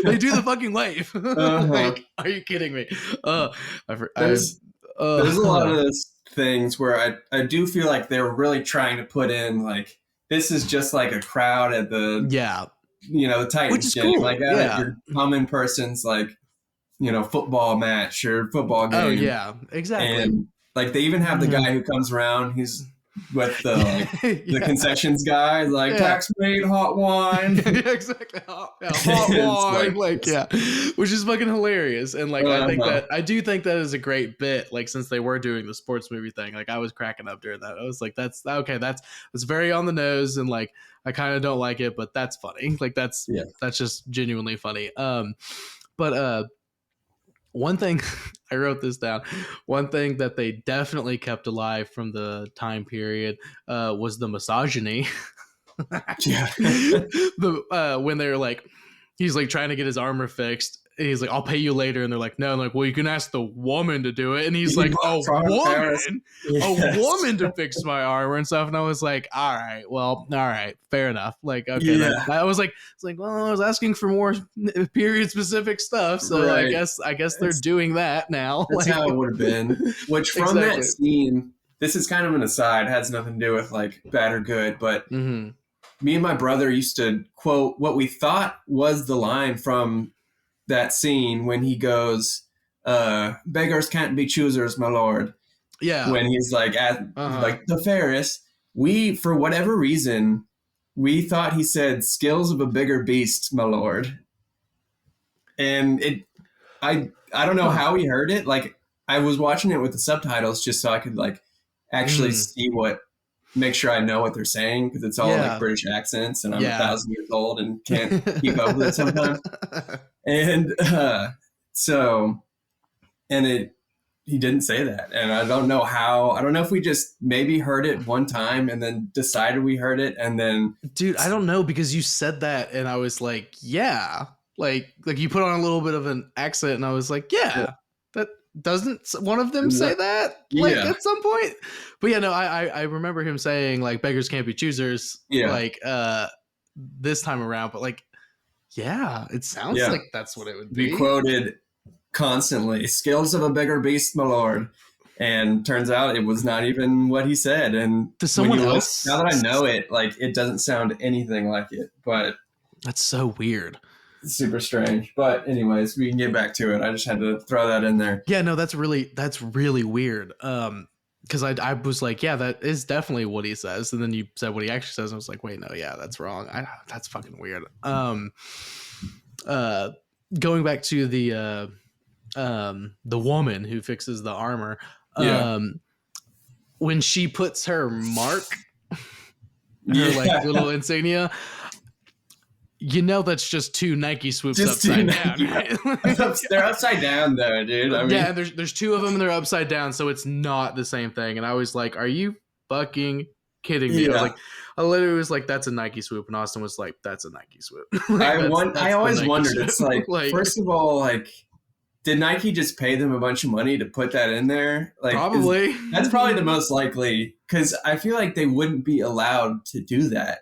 They do the fucking wave. Like, are you kidding me? There's a lot of those things where I do feel like they're really trying to put in like, this is just like a crowd at the the Titans, which is cool. Like your common person's like football match or football game. Oh yeah, exactly. And like they even have the guy who comes around, he's with the concessions guy, like tax made hot wine. Exactly. Hot wine. Like, which is fucking hilarious. And like I do think that is a great bit, like, since they were doing the sports movie thing. Like I was cracking up during that. I was like, that's okay, that's very on the nose, and like I kind of don't like it, but that's funny. Like that's just genuinely funny. But one thing, I wrote this down. One thing that they definitely kept alive from the time period was the misogyny. When they're like, he's like trying to get his armor fixed, and he's like, "I'll pay you later," and they're like, "No," and like, "Well, you can ask the woman to do it," and he's like, "A woman to fix my armor and stuff," and I was like, "All right, fair enough." Like, okay, I was like, it's like, well, I was asking for more period specific stuff, so I guess they're doing that now. That's how it would have been. Which from that scene, this is kind of an aside, has nothing to do with like bad or good, but me and my brother used to quote what we thought was the line from that scene when he goes, "Beggars can't be choosers, my lord." Yeah. When he's like at like the Ferris, we, for whatever reason, we thought he said "skills of a bigger beast, my lord." And I don't know how he heard it. Like I was watching it with the subtitles just so I could like actually see make sure I know what they're saying, because it's all like British accents, and I'm 1,000 years old and can't keep up with it sometimes. And he didn't say that, and I don't know how. I don't know if we just maybe heard it one time and then decided we heard it, and then dude, I don't know, because you said that and I was like, like you put on a little bit of an accent, and I was like, that doesn't one of them say that like at some point? But I remember him saying like beggars can't be choosers like this time around, but like it sounds like that's what it would be. We quoted constantly, "Skills of a bigger beast, my lord," and turns out it was not even what he said. And to someone else, now that I know it, like it doesn't sound anything like it, but that's so weird. Super strange. But anyways, we can get back to it. I just had to throw that in there. Yeah, no, that's really weird. because I was like, yeah, that is definitely what he says. And then you said what he actually says. And I was like, wait, no, yeah, that's wrong. That's fucking weird. Going back to the woman who fixes the armor. When she puts her mark, her like little insignia, you know, that's just 2 Nike swoops just upside down. Right? They're upside down though, dude. I mean, yeah, there's 2 of them and they're upside down, so it's not the same thing. And I was like, are you fucking kidding me? Yeah. I literally was like, that's a Nike swoop, and Austin was like, that's a Nike swoop. I always wondered, it's like, first of all, like, did Nike just pay them a bunch of money to put that in there? Like, probably. That's probably the most likely, because I feel like they wouldn't be allowed to do that.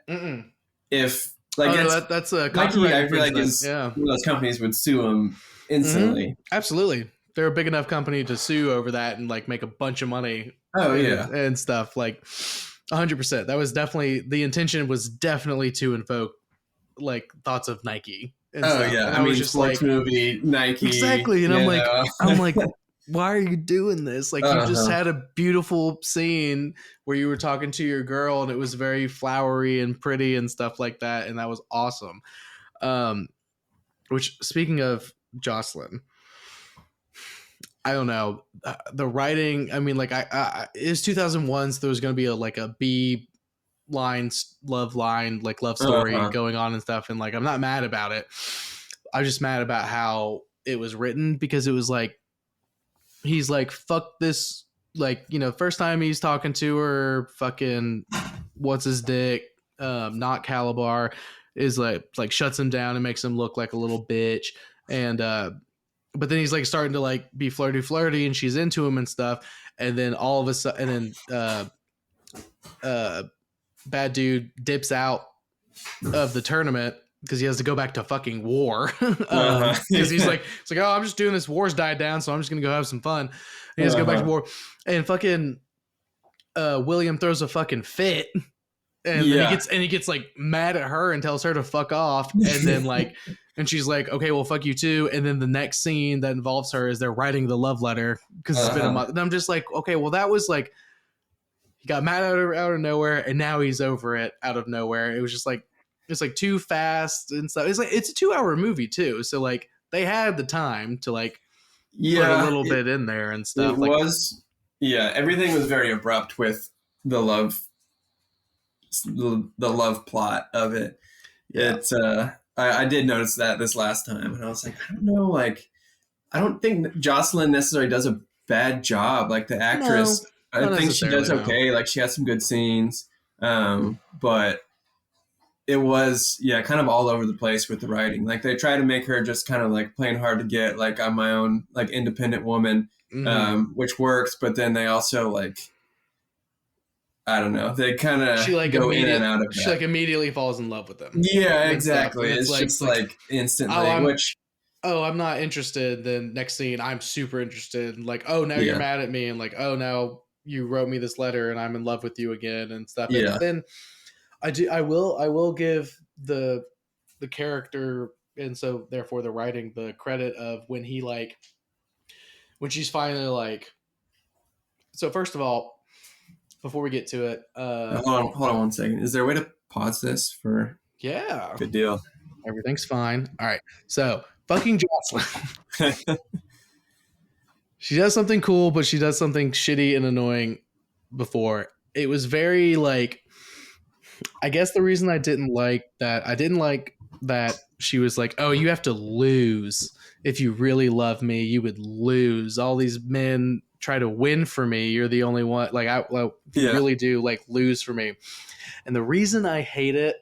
If like that's a Nike, I feel like is one of those companies would sue them instantly. Absolutely, they're a big enough company to sue over that and like make a bunch of money. And stuff like 100%. That was definitely the intention. Was definitely to invoke like thoughts of Nike. And stuff. Yeah, and I mean, just sports like movie, Nike, exactly. And I'm like, why are you doing this? Like, you just had a beautiful scene where you were talking to your girl, and it was very flowery and pretty and stuff like that, and that was awesome. Which, speaking of Jocelyn, I don't know, the writing. I mean, like, it was 2001, so there was going to be a B love line, like love story going on and stuff, and like, I'm not mad about it. I'm just mad about how it was written, because it was like, he's like, fuck this, like, you know, first time he's talking to her, fucking what's his dick, not Calabar, is like shuts him down and makes him look like a little bitch. And but then he's like starting to like be flirty, and she's into him and stuff, and then all of a sudden, and then bad dude dips out of the tournament because he has to go back to fucking war. Because he's like, it's like, oh, I'm just doing this. War's died down, so I'm just gonna go have some fun. And he has to go back to war, and fucking William throws a fucking fit, and then he gets like mad at her and tells her to fuck off, and then like, and she's like, okay, well, fuck you too. And then the next scene that involves her is they're writing the love letter because it's been a month, and I'm just like, okay, well, that was like, he got mad out of nowhere, and now he's over it out of nowhere. It was just like, it's like too fast and stuff. It's like, it's a 2-hour movie too, so like they had the time to like put a little bit in there and stuff. It was everything was very abrupt with the love plot of it. It's I did notice that this last time, and I was like, I don't know, like, I don't think Jocelyn necessarily does a bad job. Like, the actress, I think she does okay. No. Like, she has some good scenes, but it was kind of all over the place with the writing. Like, they try to make her just kind of like playing hard to get, like, I'm my own like independent woman, which works, but then they also like, I don't know, they kind of go in and out of that. She like immediately falls in love with them. Yeah, exactly. It's like, just like instantly, I'm not interested. Then next scene, I'm super interested. And like, oh, now you're mad at me, and like, oh, now you wrote me this letter, and I'm in love with you again, and stuff. Yeah. And then I will give the character, and so therefore the writing, the credit of when she's finally like. So first of all, before we get to it, hold on 1 second. Is there a way to pause this for? Yeah. Good deal. Everything's fine. All right. So fucking Jocelyn. She does something cool, but she does something shitty and annoying before. It was very like, I guess the reason I didn't like that she was like, oh, you have to lose. If you really love me, you would lose. All these men try to win for me. You're the only one. Like, you really do like lose for me. And the reason I hate it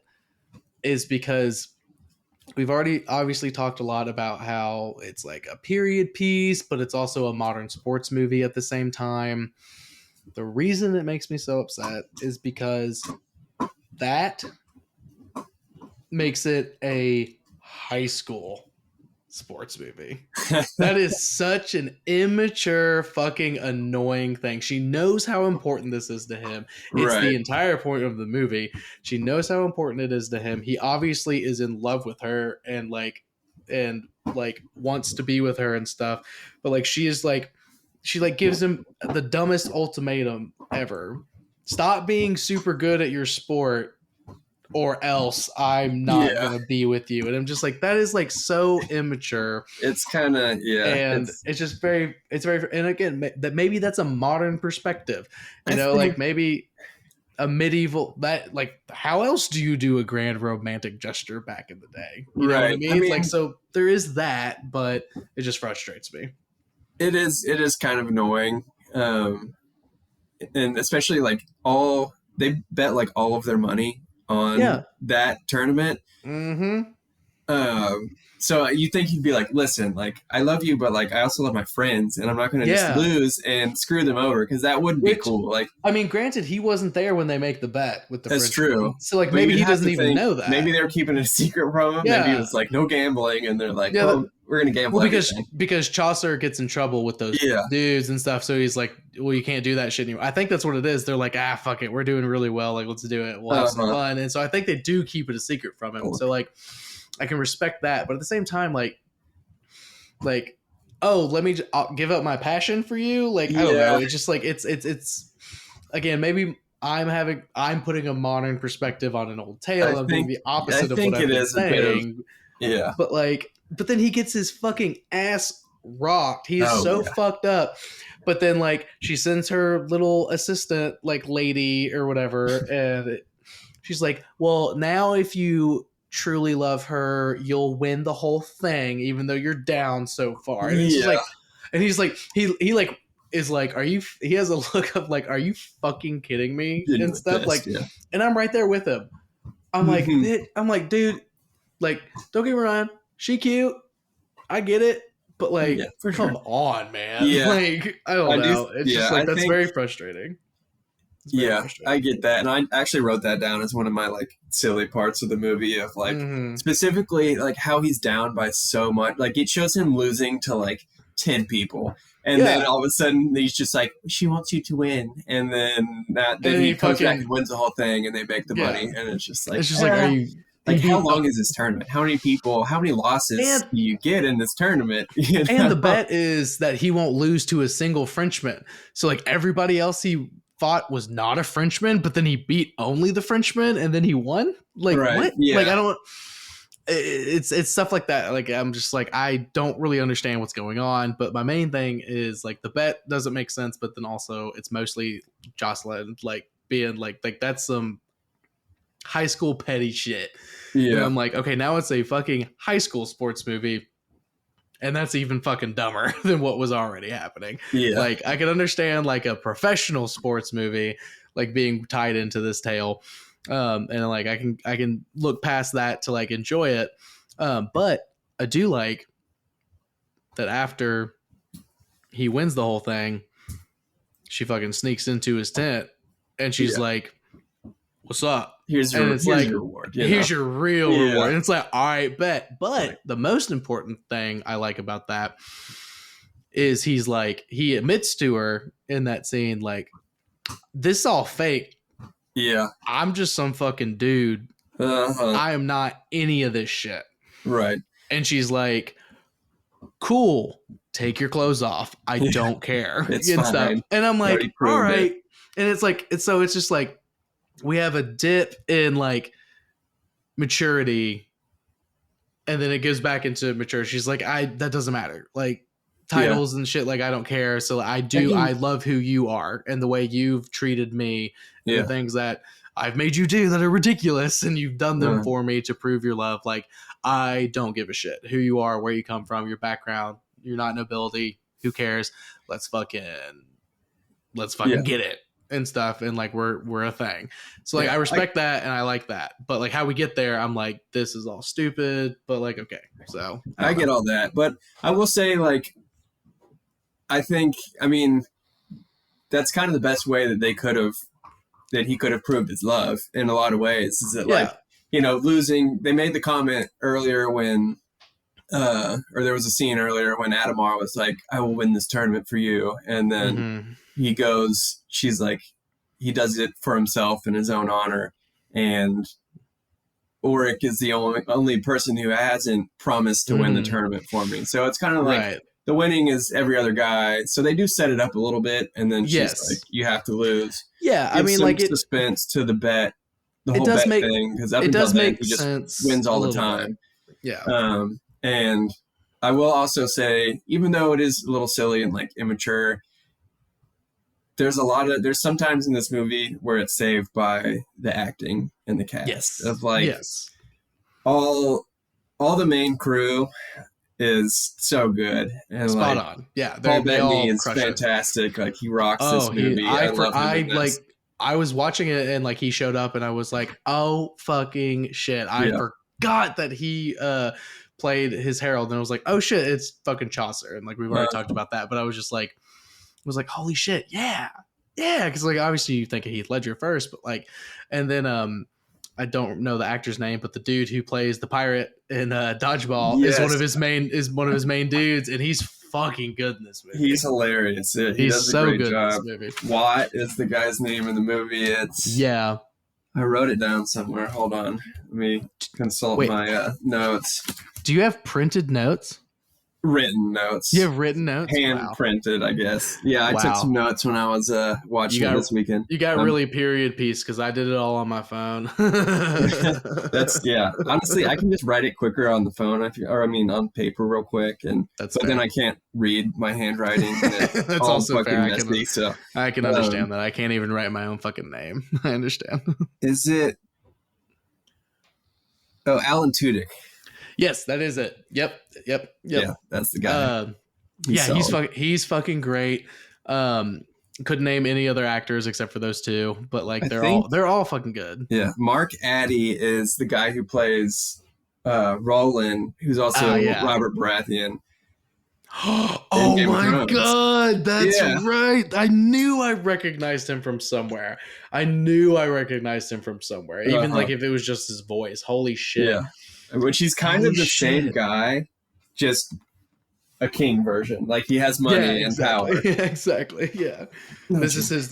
is because we've already obviously talked a lot about how it's like a period piece, but it's also a modern sports movie at the same time. The reason it makes me so upset is because that makes it a high school sports movie. That is such an immature, fucking annoying thing. She knows how important this is to him. It's the entire point of the movie. She knows how important it is to him. He obviously is in love with her and wants to be with her and stuff. But like, she's she like gives him the dumbest ultimatum ever. Stop being super good at your sport or else I'm not going to be with you. And I'm just like, that is like so immature. It's kind of, And it's just very, and again, that maybe that's a modern perspective, like maybe a medieval, that like, how else do you do a grand romantic gesture back in the day? You know what I mean? Like, so there is that, but it just frustrates me. It is kind of annoying. And especially like they bet like all of their money on that tournament. Mm-hmm. So you think he'd be like, listen, like, I love you, but like, I also love my friends, and I'm not going to just lose and screw them over, because that wouldn't be cool. Like, I mean, granted, he wasn't there when they make the bet with the That's true. So like, maybe he doesn't even know that. Maybe they're keeping it a secret from him. Yeah. Maybe it was like no gambling, and they're like, we're going to gamble. Well, because Chaucer gets in trouble with those dudes and stuff, so he's like, well, you can't do that shit anymore. I think that's what it is. They're like, fuck it, we're doing really well. Like, let's do it. We'll have some fun. And so I think they do keep it a secret from him. So like, I can respect that, but at the same time, like, oh, let me I'll give up my passion for you. Like, I don't know. It's just like, it's again, maybe I'm putting a modern perspective on an old tale. I'm doing the opposite of what I've been saying. But then he gets his fucking ass rocked. He is so fucked up. But then like she sends her little assistant, like lady or whatever, and she's like, well, now if you truly love her, you'll win the whole thing, even though you're down so far. And he's like, he like is like, are you? He has a look of like, are you fucking kidding me and stuff like, and I'm right there with him. I'm like, dude, like, don't get me wrong, she cute, I get it, but like, come on, man, like, I don't know, it's just like that's very frustrating. I get that, and I actually wrote that down as one of my like silly parts of the movie of like specifically like how he's down by so much. Like it shows him losing to like 10 people, and then all of a sudden he's just like, she wants you to win, and then he comes back and wins the whole thing, and they make the money, and it's just like, are you? Like, how long is this tournament? How many people? How many losses do you get in this tournament? You know? And the bet is that he won't lose to a single Frenchman. So like everybody else he fought was not a Frenchman, but then he beat only the Frenchman, and then he won. Like what? Yeah. Like I don't. It's stuff like that. Like I'm just like, I don't really understand what's going on. But my main thing is like the bet doesn't make sense. But then also it's mostly Jocelyn like being like that's some high school petty shit. And I'm like, okay, now it's a fucking high school sports movie, and that's even fucking dumber than what was already happening. Like I can understand like a professional sports movie like being tied into this tale, and like I can look past that to like enjoy it, but I do like that after he wins the whole thing, she fucking sneaks into his tent and she's like, what's up? Here's your reward. Here's your real reward. And it's like, all right, bet. But the most important thing I like about that is he's like, he admits to her in that scene, like, this is all fake. Yeah. I'm just some fucking dude. I am not any of this shit. Right. And she's like, cool, take your clothes off. I don't care. It's fine. Stuff. And I'm like, all right. And it's like, it's just like, we have a dip in like maturity, and then it goes back into maturity. She's like, that doesn't matter. Like titles and shit. Like, I don't care. So I love who you are and the way you've treated me and the things that I've made you do that are ridiculous. And you've done them for me to prove your love. Like, I don't give a shit who you are, where you come from, your background. You're not nobility. Who cares? Let's fucking get it. And stuff, and like we're a thing. So like I respect that and I like that, but like how we get there, I'm like, this is all stupid, but like, okay. So I get all that, but I will say, like, I mean that's kind of the best way that he could have proved his love in a lot of ways, is that like, you know, losing. They made the comment earlier when or there was a scene earlier when Adamar was like, I will win this tournament for you, and then he goes, she's like, he does it for himself in his own honor. And Ulrich is the only person who hasn't promised to win the tournament for me. So it's kind of like the winning is every other guy. So they do set it up a little bit, and then she's like, you have to lose. Yeah, I mean, like suspense to the bet, the whole bet thing, because up until then he just wins all the time. Yeah. And I will also say, even though it is a little silly and like immature, there's sometimes in this movie where it's saved by the acting and the cast. Yes. Of like all the main crew is so good and spot on. Yeah, Paul Bettany is fantastic. Like he rocks this movie. I was watching it and like he showed up and I was like, oh fucking shit! I forgot that he played his Harold, and I was like, oh shit, it's fucking Chaucer, and like we've already talked about that, but I was just like, holy shit, yeah, because like obviously you think of Heath Ledger first, but like, and then I don't know the actor's name, but the dude who plays the pirate in Dodgeball is one of his main dudes, and he's fucking good in this movie. He's hilarious. He does a great job. In this movie. Watt is the guy's name in the movie. I wrote it down somewhere. Hold on, let me consult my notes. Do you have printed notes? Written notes. You have written notes? Hand printed, I guess. Yeah, I took some notes when I was watching it this weekend. You got really period piece because I did it all on my phone. Honestly, I can just write it quicker on the phone, on paper real quick, but then I can't read my handwriting. That's also fair. Messy, I can understand that. I can't even write my own fucking name. I understand. Is it? Oh, Alan Tudyk. Yes, that is it. Yep. Yeah, that's the guy. He's fucking great. Couldn't name any other actors except for those two, but like they're all fucking good. Yeah, Mark Addy is the guy who plays Roland, who's also Robert Baratheon. Oh my god, that's right. I knew I recognized him from somewhere. Even like if it was just his voice. Holy shit. Yeah. Which he's kind of the same guy, just a king version. Like he has money and power. Yeah, exactly. Yeah. This is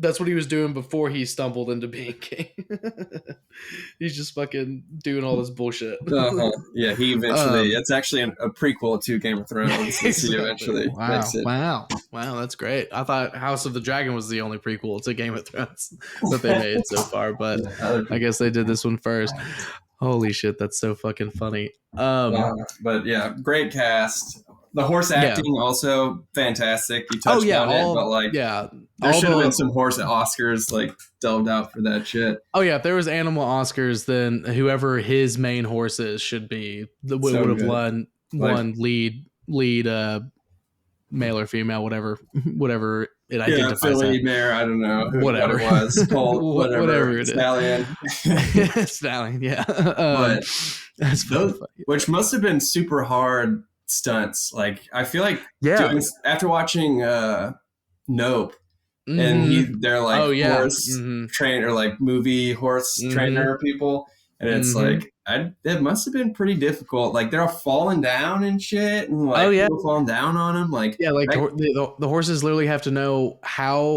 that's what he was doing before he stumbled into being king. He's just fucking doing all this bullshit. Yeah, he eventually. It's actually a prequel to Game of Thrones. Exactly. He eventually makes it. Wow, that's great. I thought House of the Dragon was the only prequel to Game of Thrones that they made so far, but I guess they did this one first. Holy shit, that's so fucking funny. But yeah, great cast. The horse acting also fantastic. You touched on it, but like, there should have been some horse Oscars like delved out for that shit. Oh yeah, if there was animal Oscars, then whoever his main horse is should be would have won lead male or female, whatever it identifies. Filly, mare, I don't know whatever it was. Colt, whatever it is. Stallion. Stallion, yeah. But that's funny. Which must have been super hard stunts. Like I feel like after watching Nope, and they're like horse trainer, like movie horse trainer people, and it's like it must have been pretty difficult. Like they're all falling down and shit, and like people falling down on them. Like the horses literally have to know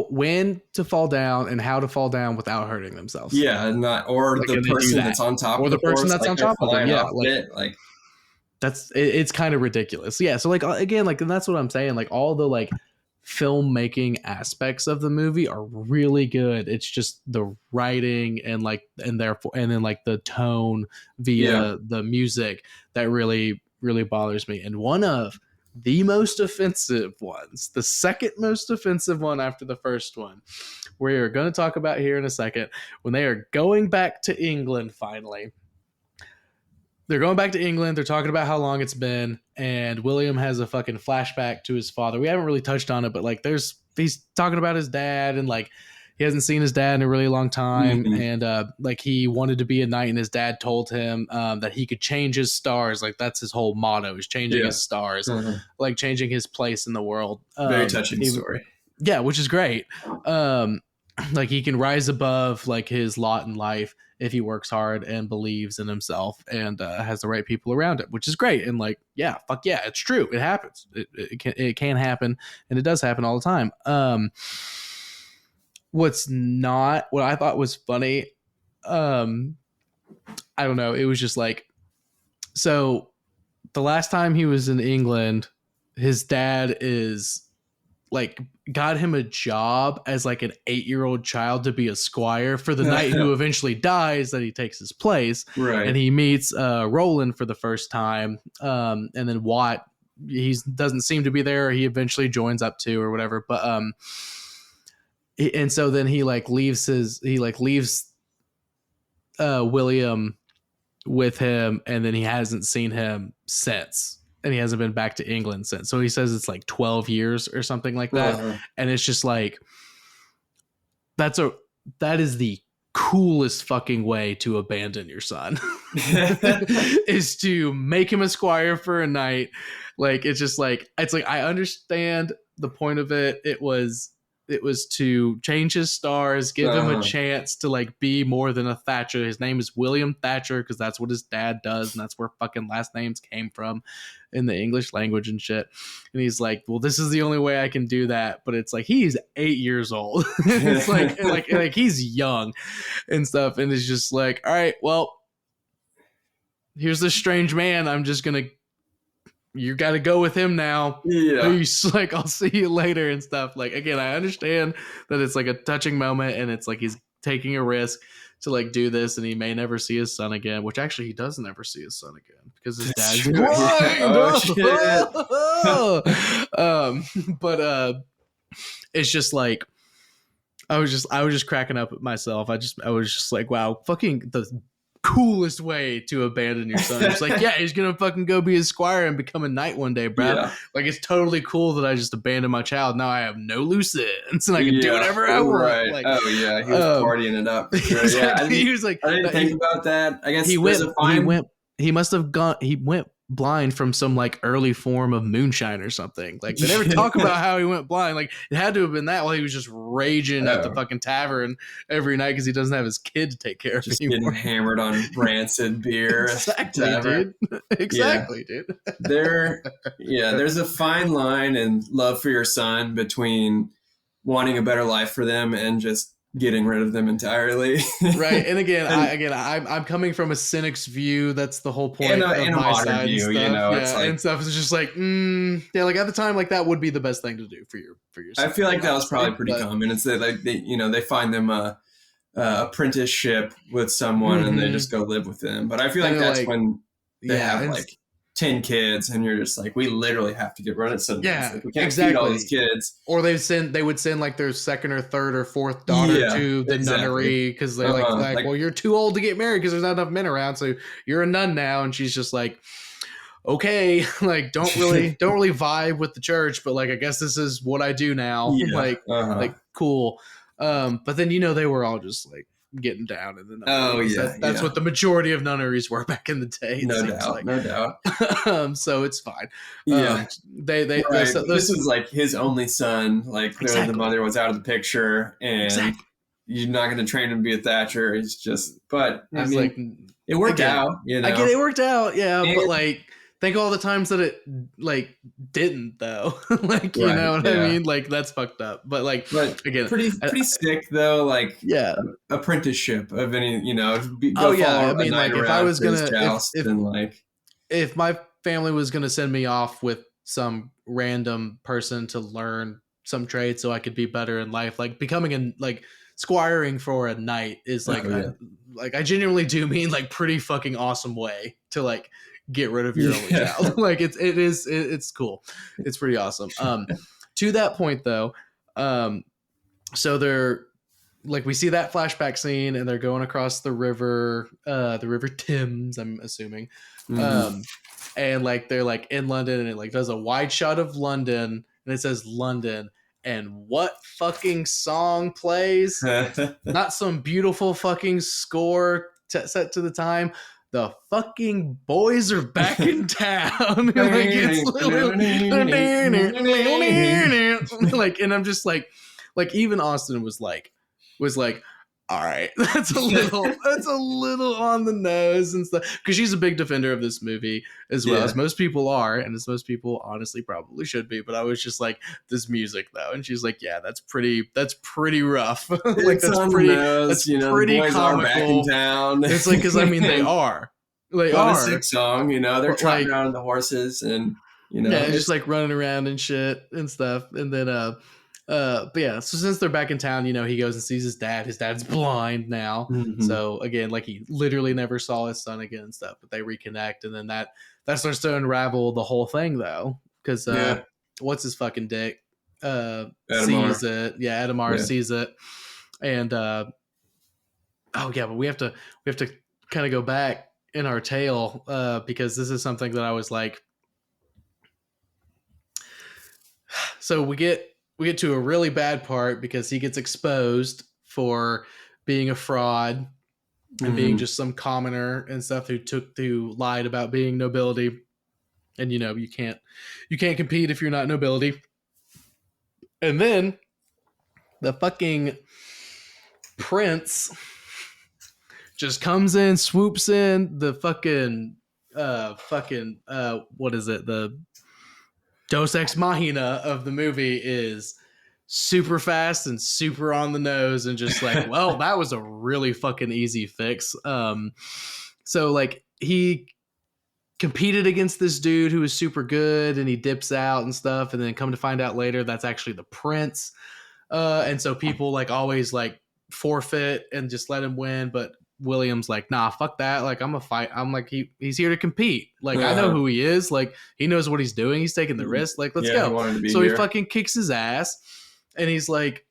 when to fall down and how to fall down without hurting themselves. Yeah, and the person that's on top, or the person that's on top of them. Yeah, like. It's kind of ridiculous. Yeah. So like, again, like, and that's what I'm saying. Like all the like filmmaking aspects of the movie are really good. It's just the writing and then like the tone via the music that really, really bothers me. And one of the most offensive ones, the second most offensive one after the first one, we're going to talk about here in a second, when they are going back to England finally. They're going back to England. They're talking about how long it's been, and William has a fucking flashback to his father. We haven't really touched on it, but like he's talking about his dad, and like he hasn't seen his dad in a really long time, and like he wanted to be a knight, and his dad told him that he could change his stars. Like that's his whole motto, is changing his stars, like changing his place in the world. Very touching story. Yeah, which is great. Like he can rise above like his lot in life if he works hard and believes in himself and has the right people around him, which is great. And like, fuck yeah, it's true. It happens. It can happen, and it does happen all the time. What I thought was funny, I don't know. It was just like, so the last time he was in England, his dad is like got him a job as like an 8-year-old child to be a squire for the knight who eventually dies that he takes his place. Right. And he meets Roland for the first time. And then Watt, he doesn't seem to be there. He eventually joins up too or whatever. But and so then he leaves William with him, and then he hasn't seen him since. And he hasn't been back to England since. So he says it's like 12 years or something like that. And it's just like, that is the coolest fucking way to abandon your son is to make him a squire for a night. Like, it's just like, I understand the point of it. It was to change his stars, give him a chance to like be more than a Thatcher. His name is William Thatcher because that's what his dad does, and that's where fucking last names came from in the English language and shit. And he's like, well, this is the only way I can do that. But it's like, he's 8 years old. It's like he's young and stuff. And it's just like, all right, well, here's this strange man. I'm just gonna, you got to go with him now. Yeah. Peace. Like, I'll see you later and stuff. Like, again, I understand that it's like a touching moment and it's like he's taking a risk to like do this, and he may never see his son again, which actually he doesn't ever see his son again because his dad's blind. But it's just like, I was just cracking up at myself. I was just like, wow, fucking the coolest way to abandon your son. It's like, yeah, he's gonna fucking go be a squire and become a knight one day, bro. Yeah. Like, it's totally cool that I just abandoned my child. Now I have no loose ends and I can do whatever I want. Right. Like, oh yeah, he was partying it up. Sure. Exactly. Yeah, he was like, I didn't think about that. I guess he went blind from some like early form of moonshine or something. Like, they never talk about how he went blind. Like, it had to have been that while he was just raging at the fucking tavern every night because he doesn't have his kid to take care of just anymore. Getting hammered on rancid beer. Exactly, dude. Exactly, dude. There's a fine line in love for your son between wanting a better life for them and just getting rid of them entirely. Right. And again, I'm coming from a cynic's view. That's the whole point in of a my modern side view, and stuff. you know, yeah, it's like, and stuff is just like, like at the time, like that would be the best thing to do for your son. I feel like that was probably pretty common. It's that like they find them a apprenticeship with someone and they just go live with them. But I feel like that's like, when they have like 10 kids and you're just like, we literally have to get rid of some. Yeah, like, we can't feed all these kids. Or they would send like their second or third or fourth daughter to the nunnery because they're like, well, you're too old to get married because there's not enough men around, so you're a nun now. And she's just like, okay, like don't really vibe with the church, but like I guess this is what I do now. Yeah. Like cool. But then they were all just like getting down in the nunneries. That's what the majority of nunneries were back in the day. No doubt. So it's fine. Yeah. This was like his only son. Like the mother was out of the picture, and you're not going to train him to be a Thatcher. It's just, but I mean, like, it worked out. I get it worked out. Yeah, but like, think all the times that it like didn't though. Like, you know what I mean? Like, that's fucked up. But again, pretty sick though. Like, apprenticeship of any, I mean, like if I was gonna, if my family was gonna send me off with some random person to learn some trade so I could be better in life, like becoming squiring for a knight is like, I genuinely do mean like pretty fucking awesome way to like get rid of your only child. Like it's cool. It's pretty awesome. To that point though, so they're like, we see that flashback scene and they're going across the river Thames, I'm assuming. And like they're like in London and it like does a wide shot of London and it says London. And what fucking song plays? Not some beautiful fucking score set to the time. The fucking boys are back in town. Like, it's like, and I'm just like even Austin was like, all right, that's a little on the nose and stuff, because she's a big defender of this movie as well as most people are, and as most people honestly probably should be. But I was just like, this music though, and she's like, yeah, that's pretty rough. Like, that's pretty, that's pretty comical. Back in town. It's like, because I mean, they are. They are. Sick song, they're trotting around on the horses and, it's just like running around and shit and stuff. And then, but yeah, so since they're back in town, he goes and sees his dad. His dad's blind now. Mm-hmm. So again, like he literally never saw his son again and stuff, but they reconnect. And then that starts to unravel the whole thing though. Cause, what's his fucking dick? Sees it. Yeah. Adamar sees it. And, but we have to kind of go back in our tale, because this is something that I was like, so we get to a really bad part because he gets exposed for being a fraud and being just some commoner and stuff who lied about being nobility. And you can't compete if you're not nobility. And then the fucking prince just comes in, swoops in. The fucking what is it? The Deus Ex Machina of the movie is super fast and super on the nose and just like, well, that was a really fucking easy fix. So like he competed against this dude who was super good and he dips out and stuff. And then come to find out later, that's actually the prince. And so people like always like forfeit and just let him win. But William's like, nah, fuck that. Like, I'm a fight. I'm like, he's here to compete. Like, I know who he is. Like, he knows what he's doing. He's taking the risk. Like, let's go. So he fucking kicks his ass. And he's like,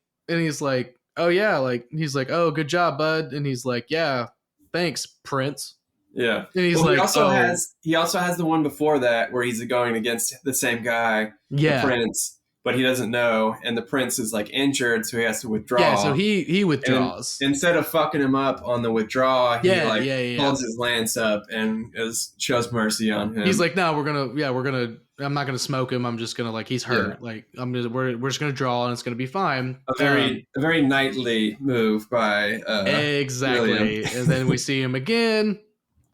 oh yeah. Like, he's like, oh, good job, bud. And he's like, yeah, thanks, Prince. Yeah. And he's like, he also has the one before that where he's going against the same guy, the Prince, but he doesn't know, and the prince is like injured, so he has to withdraw. Yeah, so he withdraws. And instead of fucking him up on the withdraw, he holds his lance up and shows mercy on him. He's like, no, I'm not gonna smoke him. I'm just gonna like he's hurt. Yeah. Like we're just gonna draw and it's gonna be fine. A very knightly move by exactly. William. And then we see him again,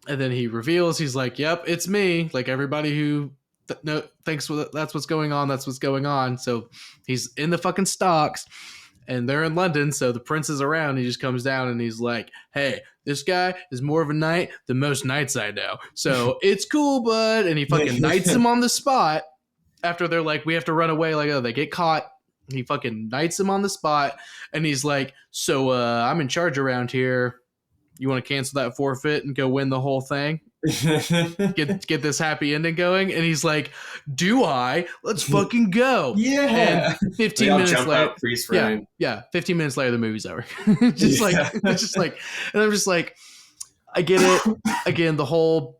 and then he reveals he's like, yep, it's me. Like everybody who thanks. That's what's going on. That's what's going on. So he's in the fucking stocks, and they're in London. So the prince is around. He just comes down and he's like, "Hey, this guy is more of a knight than most knights I know. So it's cool, bud." And he fucking knights him on the spot. After they're like, we have to run away. Like, oh, they get caught. He fucking knights him on the spot, and he's like, "So I'm in charge around here. You want to cancel that forfeit and go win the whole thing?" get this happy ending going. And he's like, do I? Let's fucking go. Yeah. And 15 minutes later, 15 minutes later the movie's over. It's just like and I'm just like, I get it. Again, the whole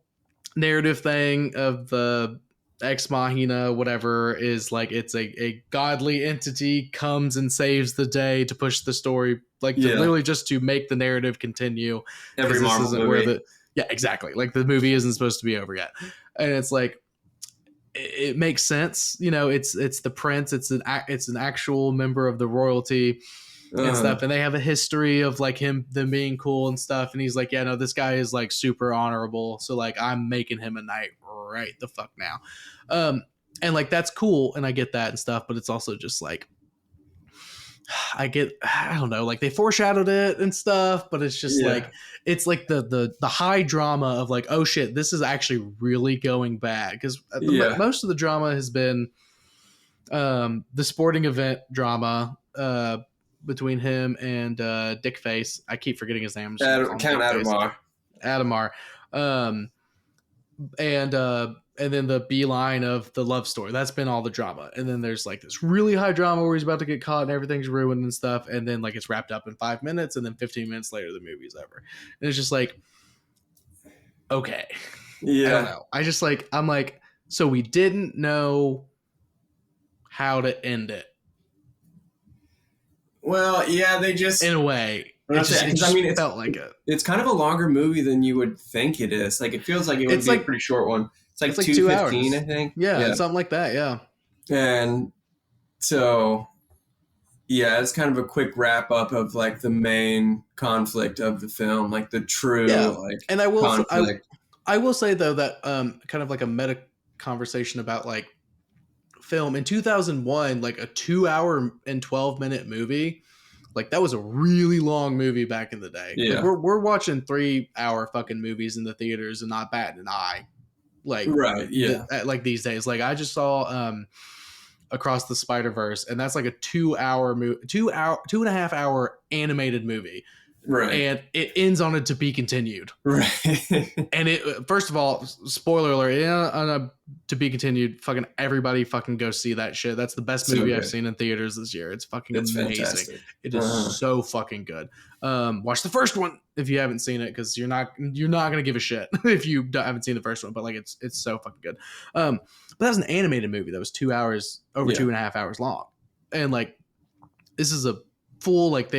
narrative thing of the Ex Machina, whatever, is like it's a godly entity comes and saves the day to push the story, like literally just to make the narrative continue. Every Marvel movie. Yeah, exactly. Like the movie isn't supposed to be over yet, and it's like it makes sense. It's the prince. It's an actual member of the royalty and stuff, and they have a history of like them being cool and stuff. And he's like, yeah, no, this guy is like super honorable. So like I'm making him a knight right the fuck now, and like that's cool, and I get that and stuff. But it's also just like I don't know, like they foreshadowed it and stuff, but it's just like it's like the high drama of like, oh shit, this is actually really going bad, because most of the drama has been the sporting event drama between him and Dickface. I keep forgetting his name. Count Adamar. And then the beeline of the love story. That's been all the drama. And then there's like this really high drama where he's about to get caught and everything's ruined and stuff. And then like it's wrapped up in 5 minutes, and then 15 minutes later the movie's over. And it's just like, okay. Yeah. I don't know. I'm like, so we didn't know how to end it. Well, yeah, they just, in a way. It felt like it. It's kind of a longer movie than you would think it is. Like it feels like it would be a pretty short one. It's like 2 hours, I think. Yeah, something like that. Yeah. And so, yeah, it's kind of a quick wrap up of like the main conflict of the film, like the true and I will say though that kind of like a meta conversation about like film in 2001, like a 2 hour and 12 minute movie. Like that was a really long movie back in the day. Yeah. Like, we're watching 3-hour fucking movies in the theaters and not batting an eye. Like right, yeah. Like these days. Like I just saw Across the Spider-Verse, and that's like a 2-hour movie, 2.5 hour animated movie. Right. And it ends on a to be continued. Right. And it, first of all, spoiler alert, on a to be continued, fucking everybody fucking go see that shit. That's the best movie I've seen in theaters this year. It's fucking amazing. Fantastic. It is so fucking good. Watch the first one if you haven't seen it, because you're not gonna give a shit if you haven't seen the first one. But like it's so fucking good. But that was an animated movie that was 2 hours, over 2.5 hours long, and like this is a full like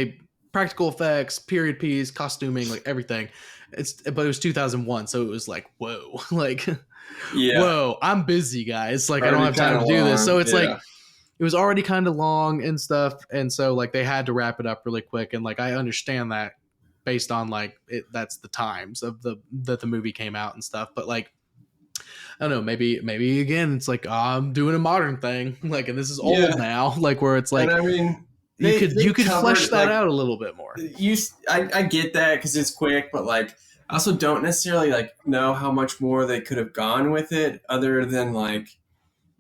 practical effects, period piece, costuming, like everything. But it was 2001, so it was like, whoa, like, whoa, I'm busy, guys. Like, already I don't have time to do this. So it's like, it was already kind of long and stuff, and so like they had to wrap it up really quick. And like I understand that based on like that's the times of that the movie came out and stuff. But like, I don't know, maybe again, it's like I'm doing a modern thing, like, and this is old now, like where it's like, and I mean. You could flesh that out a little bit more. I get that because it's quick, but like I also don't necessarily like know how much more they could have gone with it, other than like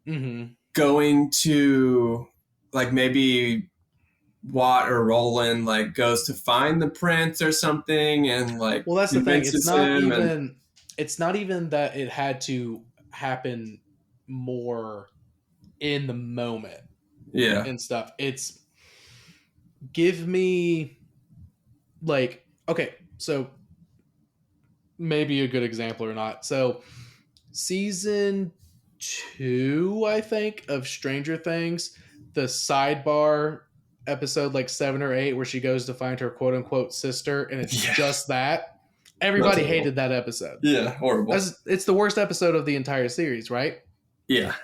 going to like maybe Watt or Roland like goes to find the prince or something, and like well, that's the thing. It's not even that it had to happen more in the moment, and stuff. It's give me like, okay, so maybe a good example or not. So season 2, I think, of Stranger Things, the sidebar episode like 7 or 8 where she goes to find her quote unquote sister, and it's just that. Everybody hated that episode. Yeah, horrible. It's the worst episode of the entire series, right? Yeah.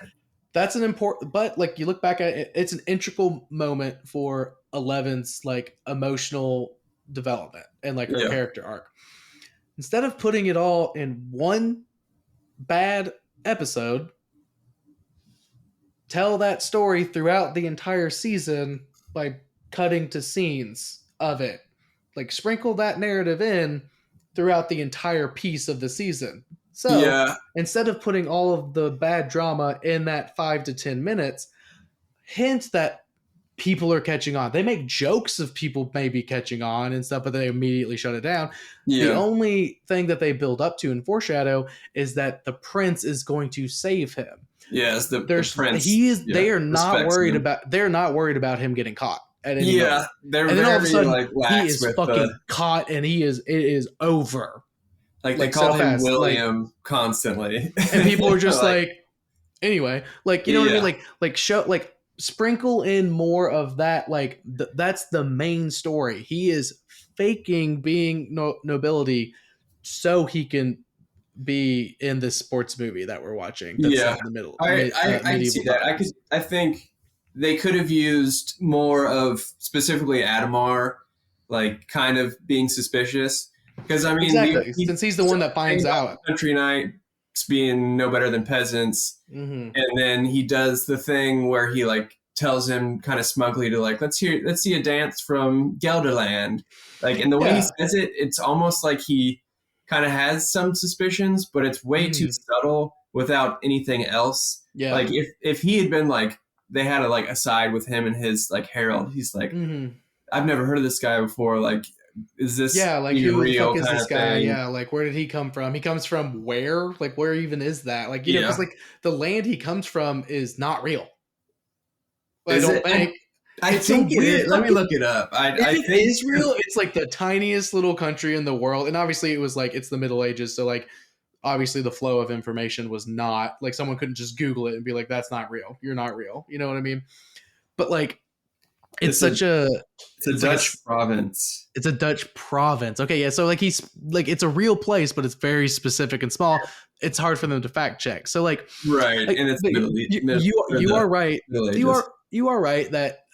That's an important, but like you look back at it, it's an integral moment for Eleven's like emotional development and like her character arc. Instead of putting it all in one bad episode, tell that story throughout the entire season by cutting to scenes of it. Like sprinkle that narrative in throughout the entire piece of the season. So instead of putting all of the bad drama in that 5 to 10 minutes, hint that people are catching on. They make jokes of people maybe catching on and stuff, but they immediately shut it down. The only thing that they build up to and foreshadow is that the prince is going to save him. Yes, the prince. He is. They are not worried about. They're not worried about him getting caught. At any moment. They're and then very all of a sudden, like he is fucking caught, and it is over. Like they call him William constantly, and people are just like anyway, like you know what I mean, like show like sprinkle in more of that. Like that's the main story. He is faking being nobility so he can be in this sports movie that we're watching. That's in the middle. I see that. I think they could have used more of specifically Adamar, like kind of being suspicious. Because I mean, since he's the one that finds out country nights being no better than peasants, and then he does the thing where he like tells him kind of smugly to like let's see a dance from Gelderland, like, and the way he says it, it's almost like he kind of has some suspicions, but it's way too subtle without anything else. Yeah, like if he had been like they had a like aside with him and his like herald, he's like, I've never heard of this guy before, like. Is this like who the fuck is this guy? Thing? Yeah, like where did he come from? He comes from where? Like where even is that? Like you know, because like the land he comes from is not real. I think it is. Let me look it up. I think it's real. It's like the tiniest little country in the world, and obviously it was like it's the Middle Ages, so like obviously the flow of information was not like someone couldn't just Google it and be like that's not real. You're not real. You know what I mean? But like. It's a Dutch province. It's a Dutch province. Okay, yeah. So like he's like it's a real place, but it's very specific and small. It's hard for them to fact check. So like right, and it's you are right. You are right that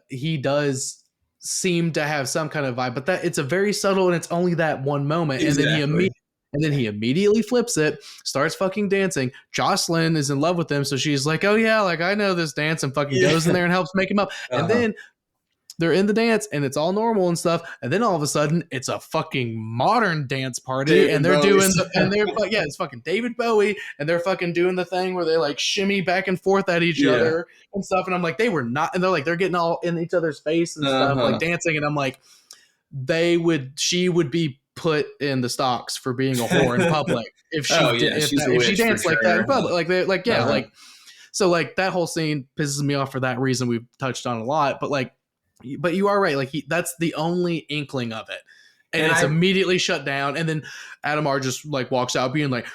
he does seem to have some kind of vibe, but that it's a very subtle and it's only that one moment, and then he immediately flips it, starts fucking dancing. Jocelyn is in love with him, so she's like, "Oh yeah, like I know this dance," and fucking goes in there and helps make him up, and then. they're in the dance and it's all normal and stuff, and then all of a sudden it's a fucking modern dance party, David and they're Bowie's. it's fucking David Bowie, and they're fucking doing the thing where they like shimmy back and forth at each other and stuff, and I'm like, they were not, and they're like, they're getting all in each other's face and stuff, like dancing, and I'm like, she would be put in the stocks for being a whore in public if she if she danced like that in public, like they like. So like that whole scene pisses me off for that reason we've touched on a lot, but you are right. Like that's the only inkling of it. And it's immediately shut down. And then Adam R just like walks out being like,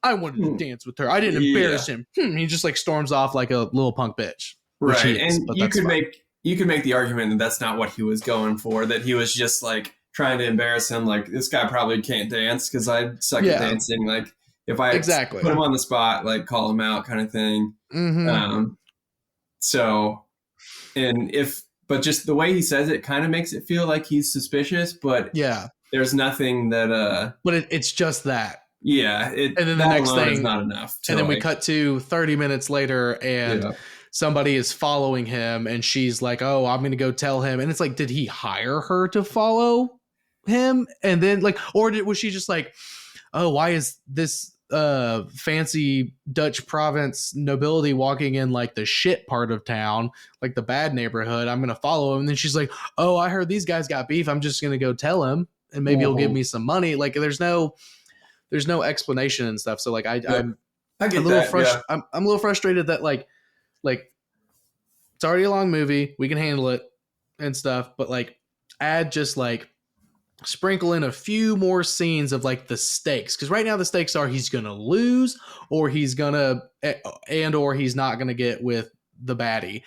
I wanted to dance with her. I didn't embarrass him. He just like storms off like a little punk bitch. Right. And you could make the argument that that's not what he was going for, that he was just like trying to embarrass him. Like, this guy probably can't dance because I suck at dancing. Like, if I put him on the spot, like call him out kind of thing. But just the way he says it kind of makes it feel like he's suspicious, but there's nothing that, but it's just that. Yeah. And then the next thing is not enough. And then we cut to 30 minutes later and somebody is following him and she's like, oh, I'm going to go tell him. And it's like, did he hire her to follow him? And then like, was she just like, oh, why is this fancy Dutch province nobility walking in like the shit part of town, like the bad neighborhood? I'm gonna follow him. And then she's like, oh, I heard these guys got beef, I'm just gonna go tell him and maybe he'll give me some money. Like there's no explanation and stuff. So like I'm a little frustrated that like it's already a long movie, we can handle it and stuff, but like add just like sprinkle in a few more scenes of like the stakes, because right now the stakes are he's gonna lose or he's not gonna get with the baddie,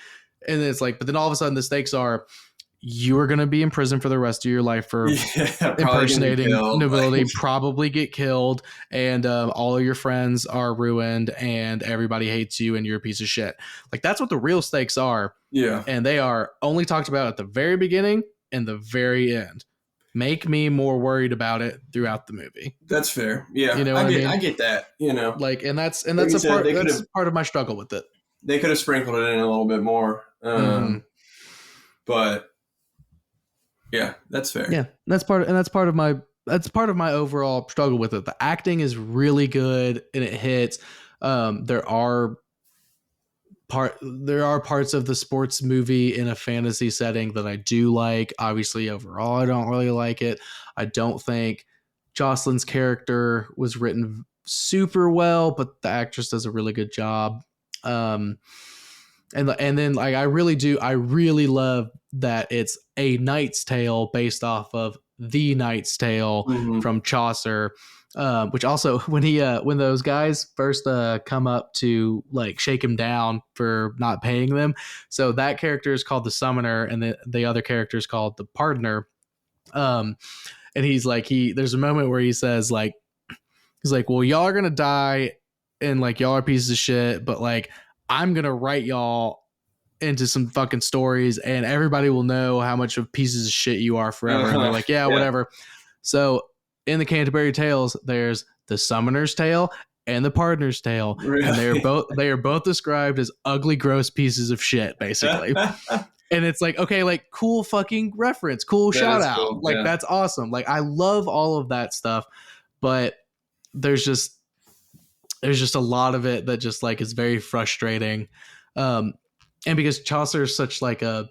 and it's like, but then all of a sudden the stakes are you are gonna be in prison for the rest of your life for impersonating nobility, probably get killed, and all of your friends are ruined and everybody hates you and you're a piece of shit. Like that's what the real stakes are, and they are only talked about at the very beginning and the very end. Make me more worried about it throughout the movie. That's fair. Yeah. You know what I mean? I get that, you know. Like, and that's part of my struggle with it. They could have sprinkled it in a little bit more. But yeah, that's fair. Yeah. That's part of my overall struggle with it. The acting is really good and it hits. There are parts of the sports movie in a fantasy setting that I do like. Obviously, overall, I don't really like it. I don't think Jocelyn's character was written super well, but the actress does a really good job. And then like I really love that it's A Knight's Tale based off of The Knight's Tale from Chaucer. Which also when those guys first come up to like shake him down for not paying them, so that character is called the Summoner and the other character is called the Pardoner, and he's like there's a moment where he says like he's like, well, y'all are gonna die and like y'all are pieces of shit, but like I'm gonna write y'all into some fucking stories and everybody will know how much of pieces of shit you are forever. And they're like, yeah, whatever. So in the Canterbury Tales, there's the Summoner's Tale and the Pardoner's Tale, and they are both described as ugly, gross pieces of shit, basically. And it's like, okay, like cool fucking reference, cool shout out, cool. Like that's awesome. Like I love all of that stuff, but there's just a lot of it that just like is very frustrating. And because Chaucer is such like I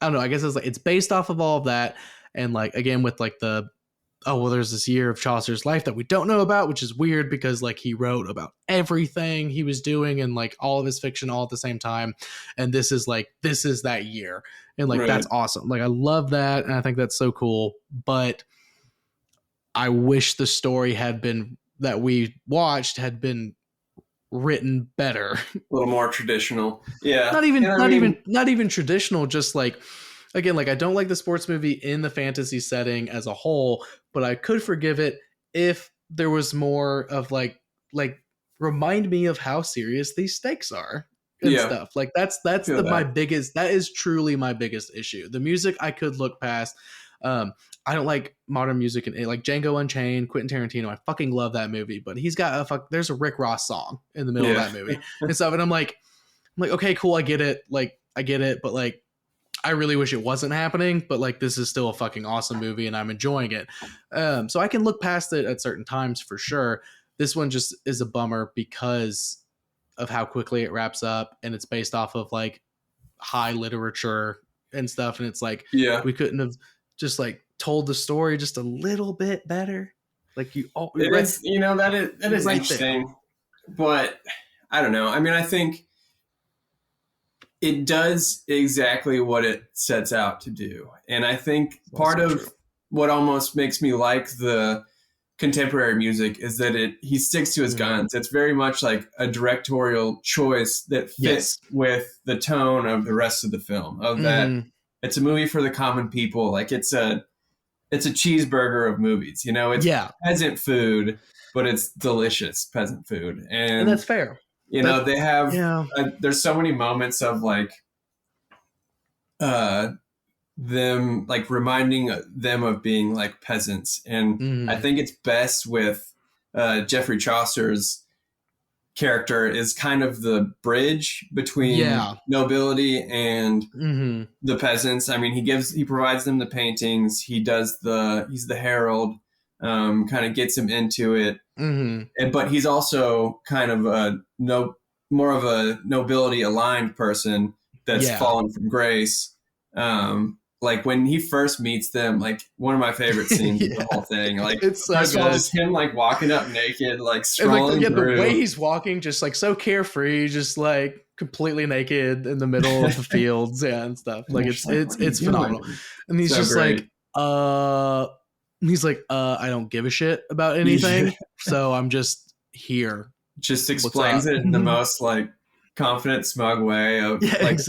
don't know, I guess it's like it's based off of all of that, and like again with like there's this year of Chaucer's life that we don't know about, which is weird because like he wrote about everything he was doing and like all of his fiction all at the same time. And this is that year. And like, that's awesome. Like, I love that. And I think that's so cool, but I wish the story that we watched had been written better. A little more traditional. Yeah. Not even traditional. Just like, again, like I don't like the sports movie in the fantasy setting as a whole, but I could forgive it if there was more of like remind me of how serious these stakes are and stuff. Like that is truly my biggest issue. The music I could look past. I don't like modern music and like Django Unchained, Quentin Tarantino. I fucking love that movie, but he's got there's a Rick Ross song in the middle of that movie and stuff. And I'm like, okay, cool. I get it. But like, I really wish it wasn't happening, but like this is still a fucking awesome movie and I'm enjoying it. So I can look past it at certain times for sure. This one just is a bummer because of how quickly it wraps up, and it's based off of like high literature and stuff, and it's like we couldn't have just like told the story just a little bit better. Like you is right interesting there. But I don't know, I mean, I think it does exactly what it sets out to do, and I think part of what almost makes me like the contemporary music is that he sticks to his guns. It's very much like a directorial choice that fits with the tone of the rest of the film, of that it's a movie for the common people. Like it's a cheeseburger of movies, it's peasant food, but it's delicious peasant food. And that's fair. They have there's so many moments of like them like reminding them of being like peasants, and I think it's best with Geoffrey Chaucer's character is kind of the bridge between nobility and the peasants. I mean, he provides them the paintings, he's the herald, kind of gets him into it, but he's also kind of more of a nobility aligned person that's fallen from grace. Like when he first meets them, like one of my favorite scenes of the whole thing. Like it's so first of all, just him like walking up naked, like strolling through. The way he's walking, just like so carefree, just like completely naked in the middle of the fields and stuff. Like it's phenomenal. And he's so just great. I don't give a shit about anything, so I'm just here. Just explains it in the most like confident, smug way of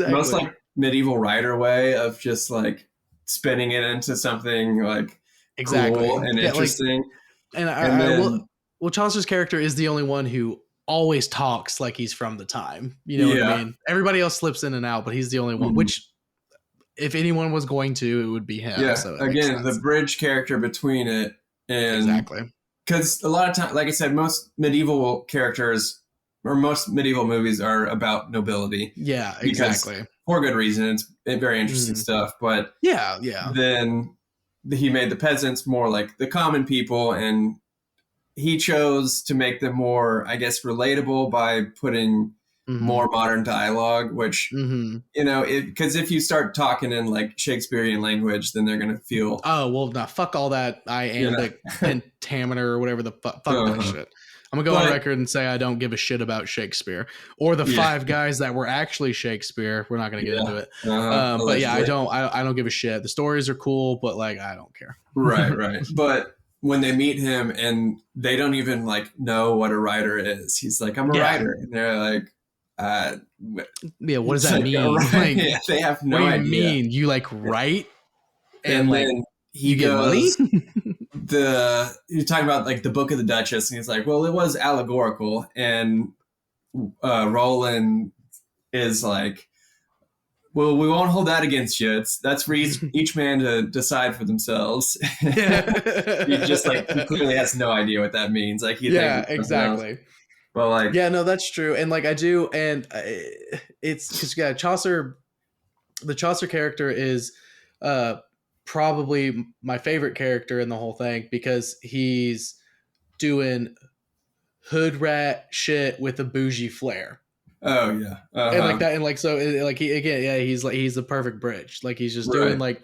most like medieval writer way of just like spinning it into something like cool and interesting. Like, Chaucer's character is the only one who always talks like he's from the time. You know what I mean? Everybody else slips in and out, but he's the only one. Which, if anyone was going to, it would be him. Yeah. So again, the bridge character between it, and because a lot of times, like I said, most medieval characters or most medieval movies are about nobility. Yeah, exactly. For good reason. It's very interesting stuff. But then he made the peasants more like the common people, and he chose to make them more, I guess, relatable by putting more modern dialogue, which, because if you start talking in like Shakespearean language, then they're going to feel... Oh, well, no, fuck all that iambic pentameter or whatever the fuck that shit. I'm gonna go on record and say I don't give a shit about Shakespeare or the five guys that were actually Shakespeare. We're not gonna get into it, but I don't give a shit. The stories are cool, but like I don't care. Right. But when they meet him and they don't even like know what a writer is, he's like, "I'm a writer," and they're like, "What does that mean?" Like, they have no idea. What do you mean? You like write and like then you get money? You're talking about like the Book of the Duchess, and he's like, well, it was allegorical, and Roland is like, well, we won't hold that against you. That's for each man to decide for themselves. He just like he clearly has no idea what that means. Like exactly. Well, like that's true, and like I do, and it's because Chaucer, the Chaucer character is probably my favorite character in the whole thing because he's doing hood rat shit with a bougie flair. Oh yeah, and like that, and like so, like he's the perfect bridge. Like he's just doing like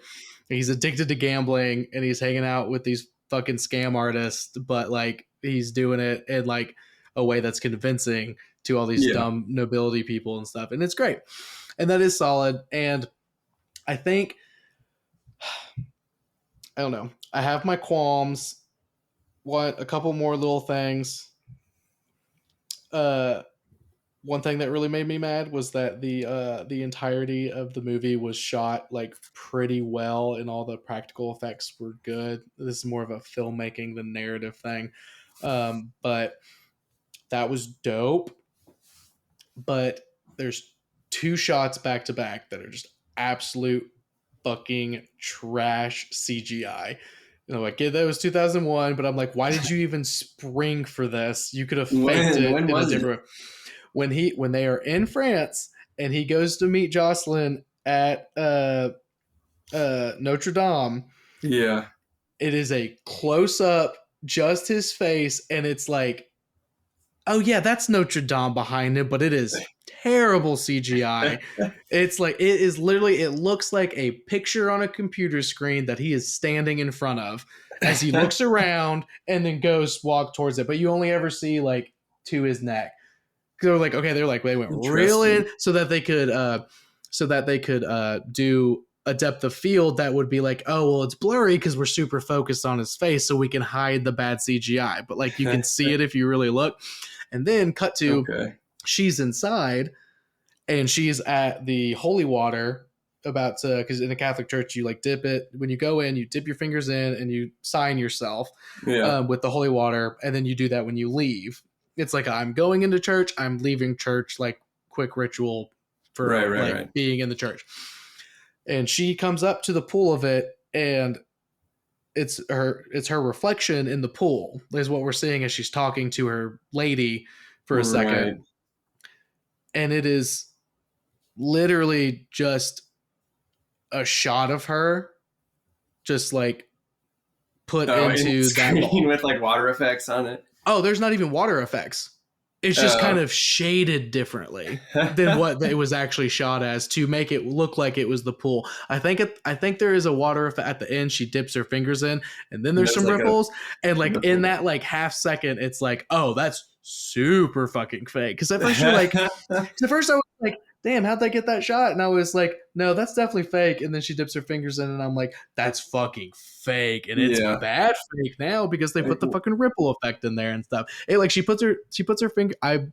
he's addicted to gambling and he's hanging out with these fucking scam artists, but like he's doing it in like a way that's convincing to all these dumb nobility people and stuff, and it's great, and that is solid. And I think. I don't know. I have my qualms. A couple more little things. One thing that really made me mad was that the entirety of the movie was shot like pretty well, and all the practical effects were good. This is more of a filmmaking than narrative thing, but that was dope. But there's two shots back to back that are just absolute fucking trash CGI. You know, like that was 2001, but I'm like, why did you even spring for this? You could have faked it in a different way. When they are in France and he goes to meet Jocelyn at Notre Dame. Yeah. It is a close up, just his face, and it's like, oh yeah, that's Notre Dame behind him, but it is terrible CGI. It's like, it is literally, it looks like a picture on a computer screen that he is standing in front of as he looks around and then goes walk towards it. But you only ever see like to his neck. They're like, okay, they're like, they went real in so that they could do a depth of field that would be like, oh, well, it's blurry because we're super focused on his face, so we can hide the bad CGI. But like, you can see it if you really look. And then cut to she's inside and she's at the holy water about to, because in a Catholic church, you like dip it when you go in, you dip your fingers in and you sign yourself with the holy water. And then you do that when you leave. It's like, I'm going into church, I'm leaving church, like quick ritual for being in the church. And she comes up to the pool of it, and it's her reflection in the pool is what we're seeing as she's talking to her lady for a second. And it is literally just a shot of her just like put into that screen with like water effects on it. Oh, there's not even water effects. It's just kind of shaded differently than what it was actually shot as to make it look like it was the pool. I think there is a water effect at the end. She dips her fingers in, and then there's some like ripples. And like in that like half second, it's like, oh, that's super fucking fake. Because at first you're like, I was like, damn, how'd they get that shot? And I was like, no, that's definitely fake. And then she dips her fingers in, and I'm like, that's fucking fake. And it's bad fake now because they put the fucking ripple effect in there and stuff. It like she puts her finger. I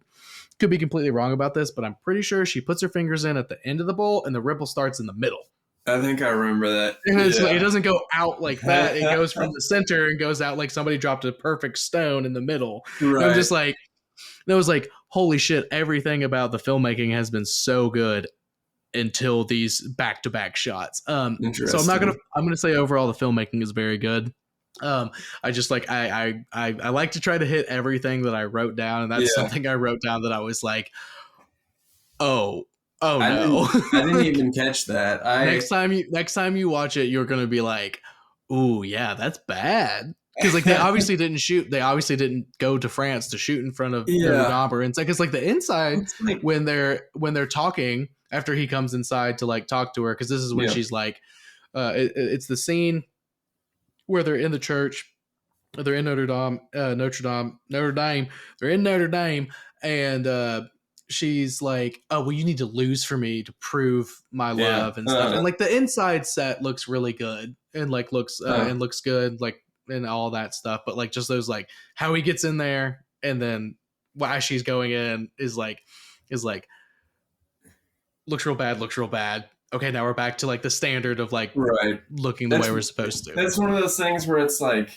could be completely wrong about this, but I'm pretty sure she puts her fingers in at the end of the bowl, and the ripple starts in the middle. I think I remember that. It doesn't go out like that. It goes from the center and goes out like somebody dropped a perfect stone in the middle. Right. I'm just like, that was like, holy shit, everything about the filmmaking has been so good until these back-to-back shots. So I'm gonna say overall the filmmaking is very good. I just like I like to try to hit everything that I wrote down, and that's something I wrote down that I was like, oh no. I didn't even catch that. Next time you watch it, you're gonna be like, ooh, yeah, that's bad. Because like they obviously didn't shoot. They obviously didn't go to France to shoot in front of Notre Dame or inside. Because like the inside, like, when they're talking after he comes inside to like talk to her, because this is when she's like, it's the scene where they're in the church, they're in Notre Dame. They're in Notre Dame, and she's like, oh well, you need to lose for me to prove my love and stuff. And like the inside set looks really good and like looks good like. And all that stuff, but like just those like how he gets in there and then why she's going in is like looks real bad. Okay, now we're back to like the standard of like looking the way we're supposed to. That's one of those things where it's like,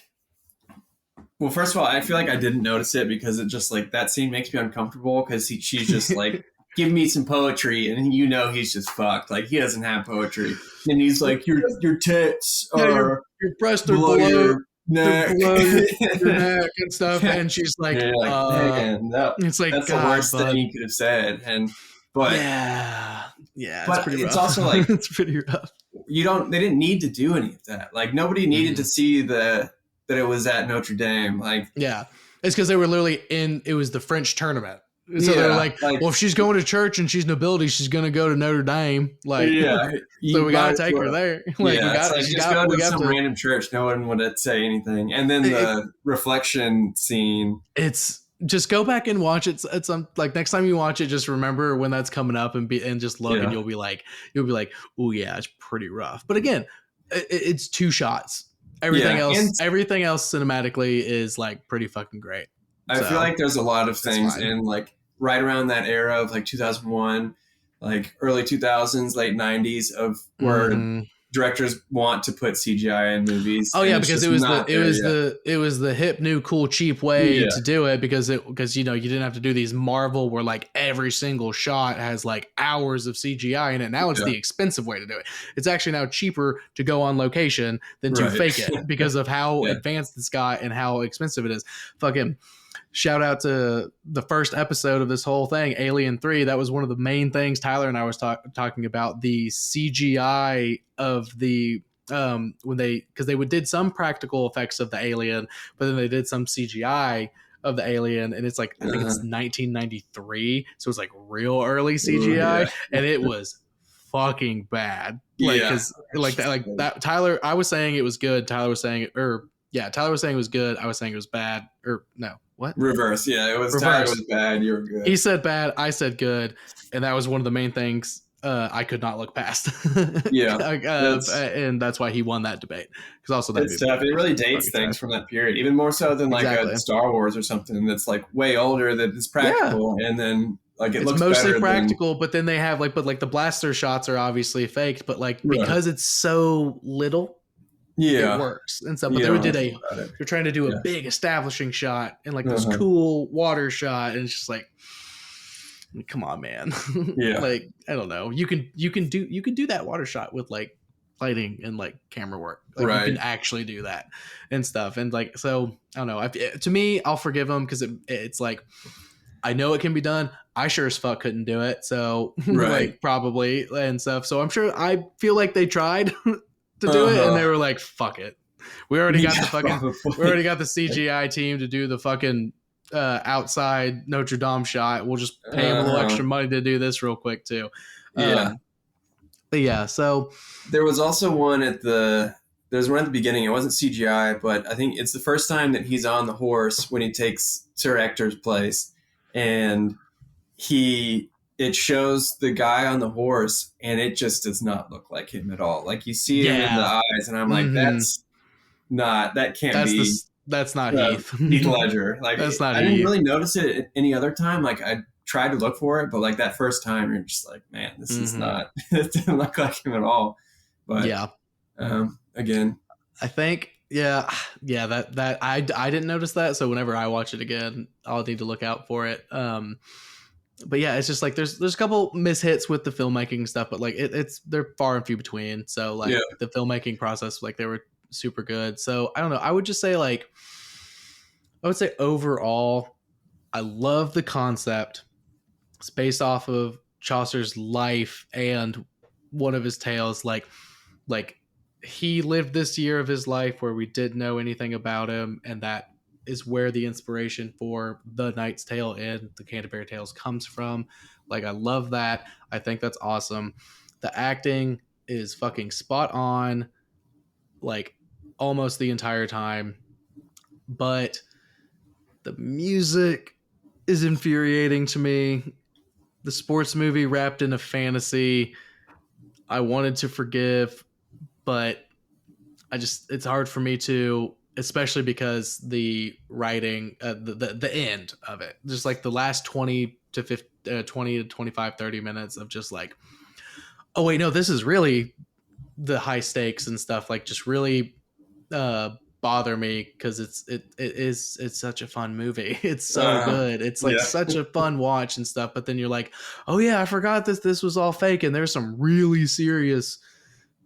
well, first of all, I feel like I didn't notice it because it just like that scene makes me uncomfortable because she's just like, give me some poetry, and you know he's just fucked. Like he doesn't have poetry, and he's like, your tits are your breasts are below neck. Your neck and stuff, and she's like, it's like that's the worst thing you could have said. But it's also like it's pretty rough. They didn't need to do any of that. Like nobody needed to see that it was at Notre Dame. Like it's because they were literally it was the French tournament. So they're like, well, if she's going to church and she's nobility, she's going to go to Notre Dame. Like, so we got to take her there. Like, we got to some random church. No one would say anything. And then the reflection scene. It's just go back and watch it. It's like next time you watch it, just remember when that's coming up and just look, and you'll be like, oh yeah, it's pretty rough. But again, it's two shots. Everything else cinematically is like pretty fucking great. I feel like there's a lot of things in like right around that era of like 2001, like early 2000s, late 90s of where directors want to put CGI in movies. Oh yeah, because it was the hip, new, cool, cheap way to do it because you know you didn't have to do these Marvel where like every single shot has like hours of CGI in it. Now it's the expensive way to do it. It's actually now cheaper to go on location than to fake it because of how advanced it's got and how expensive it is. Fucking shout out to the first episode of this whole thing, Alien 3. That was one of the main things Tyler and I was talking about, the CGI of the when because they did some practical effects of the alien, but then they did some CGI of the alien, and it's like I think it's 1993, so it's like real early CGI. And it was fucking bad. Because that Tyler, I was saying it was good, Tyler was saying Tyler was saying it was good, I was saying it was bad, or no, what? Reverse. Yeah, it was reverse. Tyler was bad, you were good. He said bad, I said good, and that was one of the main things I could not look past. And that's why he won that debate. Because also that stuff, it really dates things from that period, even more so than like a Star Wars or something that's like way older that is practical, and then like it looks mostly practical, but then they have like the blaster shots are obviously faked, but like because it's so little, it works and stuff. But they're trying to do a big establishing shot and like this cool water shot, and it's just like, come on, man. Like I don't know, you can do that water shot with like lighting and like camera work, like you can actually do that and stuff, and like, so I don't know, to me I'll forgive them because it's like I know it can be done. I sure as fuck couldn't do it, so like probably and stuff. So I'm sure, I feel like they tried to do it, and they were like, "Fuck it, we already got the CGI team to do the fucking outside Notre Dame shot. We'll just pay them a little extra money to do this real quick too." But so there was also one there's one at the beginning. It wasn't CGI, but I think it's the first time that he's on the horse when he takes Sir Hector's place, and it shows the guy on the horse, and it just does not look like him at all. Like you see him in the eyes, and I'm like, that's not Heath Ledger. Like that's not. I didn't really notice it any other time. Like I tried to look for it, but like that first time, you're just like, man, this is not. It didn't look like him at all. But again, I think that I didn't notice that. So whenever I watch it again, I'll need to look out for it. But yeah, it's just like there's a couple mishits with the filmmaking stuff, but like they're far and few between. So like the filmmaking process, like they were super good. So I don't know. I would say overall, I love the concept. It's based off of Chaucer's life and one of his tales. Like he lived this year of his life where we didn't know anything about him, and that is where the inspiration for the Knight's Tale and the Canterbury Tales comes from. Like I love that. I think that's awesome. The acting is fucking spot on, like almost the entire time, but the music is infuriating to me. The sports movie wrapped in a fantasy, I wanted to forgive, but it's hard for me to, especially because the writing, the end of it, just like the last 20 to 25, 30 minutes of just like, oh wait, no, this is really the high stakes and stuff, like just really bother me, because it's such a fun movie. It's so good. It's like such a fun watch and stuff, but then you're like, oh yeah, I forgot this was all fake, and there's some really serious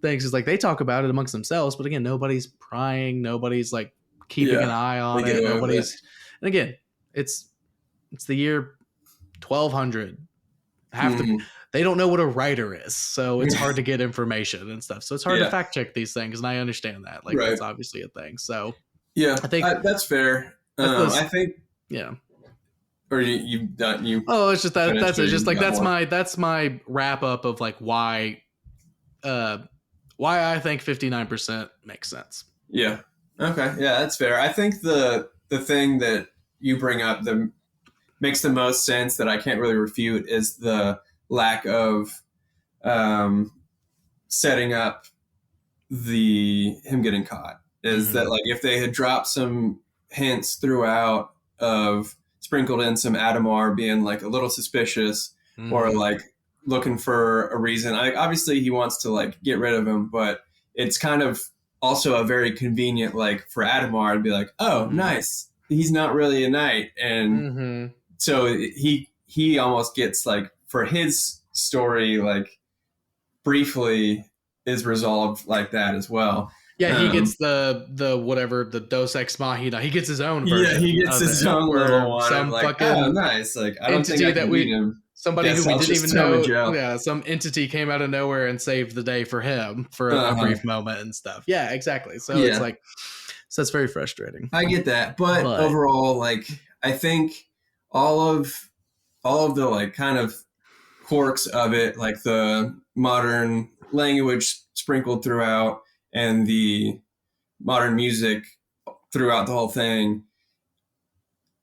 things. It's like they talk about it amongst themselves, but again, nobody's prying, nobody's like keeping an eye on it, nobody's, and again, it's the year 1200. They don't know what a writer is, so it's hard to get information and stuff. So it's hard to fact check these things, and I understand that. Like that's obviously a thing. So I think that's fair. I think Or you. Oh, it's just that. That's it. Just like that's my wrap up of like why I think 59% makes sense. Yeah. Okay. Yeah, that's fair. I think the thing that you bring up that makes the most sense that I can't really refute is the lack of setting up him getting caught. Is that like if they had dropped some hints throughout of sprinkled in some Adamar being like a little suspicious or like looking for a reason. Obviously he wants to like get rid of him, but it's kind of also a very convenient, like for Adamar to be like, oh, nice. He's not really a knight. And so he almost gets like for his story, like briefly is resolved like that as well. Yeah, he gets the whatever, the Dos Ex Machina. He gets his own version. Yeah, he gets his own little one. Some Like, fucking oh, nice. Like, I don't think I can beat him. Somebody Guess who we I'll didn't just even throw him in know. jail. Yeah, some entity came out of nowhere and saved the day for him for a brief moment and stuff. Yeah, exactly. So it's like, so that's very frustrating. I get that, but overall, like, I think all of the like kind of quirks of it, like the modern language sprinkled throughout and the modern music throughout the whole thing,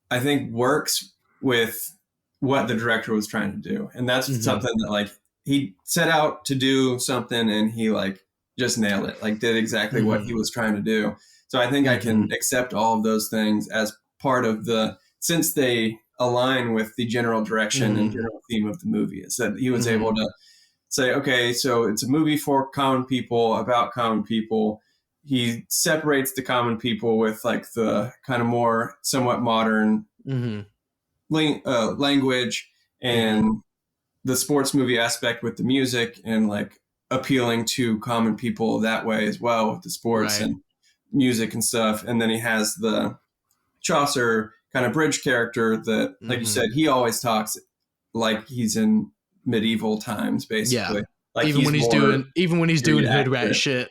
I think works with what the director was trying to do. And that's something that like he set out to do something and he like just nailed it, like did exactly what he was trying to do. So I think I can accept all of those things as part of since they align with the general direction and general theme of the movie, is that he was able to say, okay, so it's a movie for common people, about common people. He separates the common people with like the kind of more somewhat modern language and the sports movie aspect with the music and like appealing to common people that way as well with the sports and music and stuff. And then he has the Chaucer kind of bridge character that, like you said, he always talks like he's in medieval times, basically. Yeah. Like even when he's doing hood rat shit,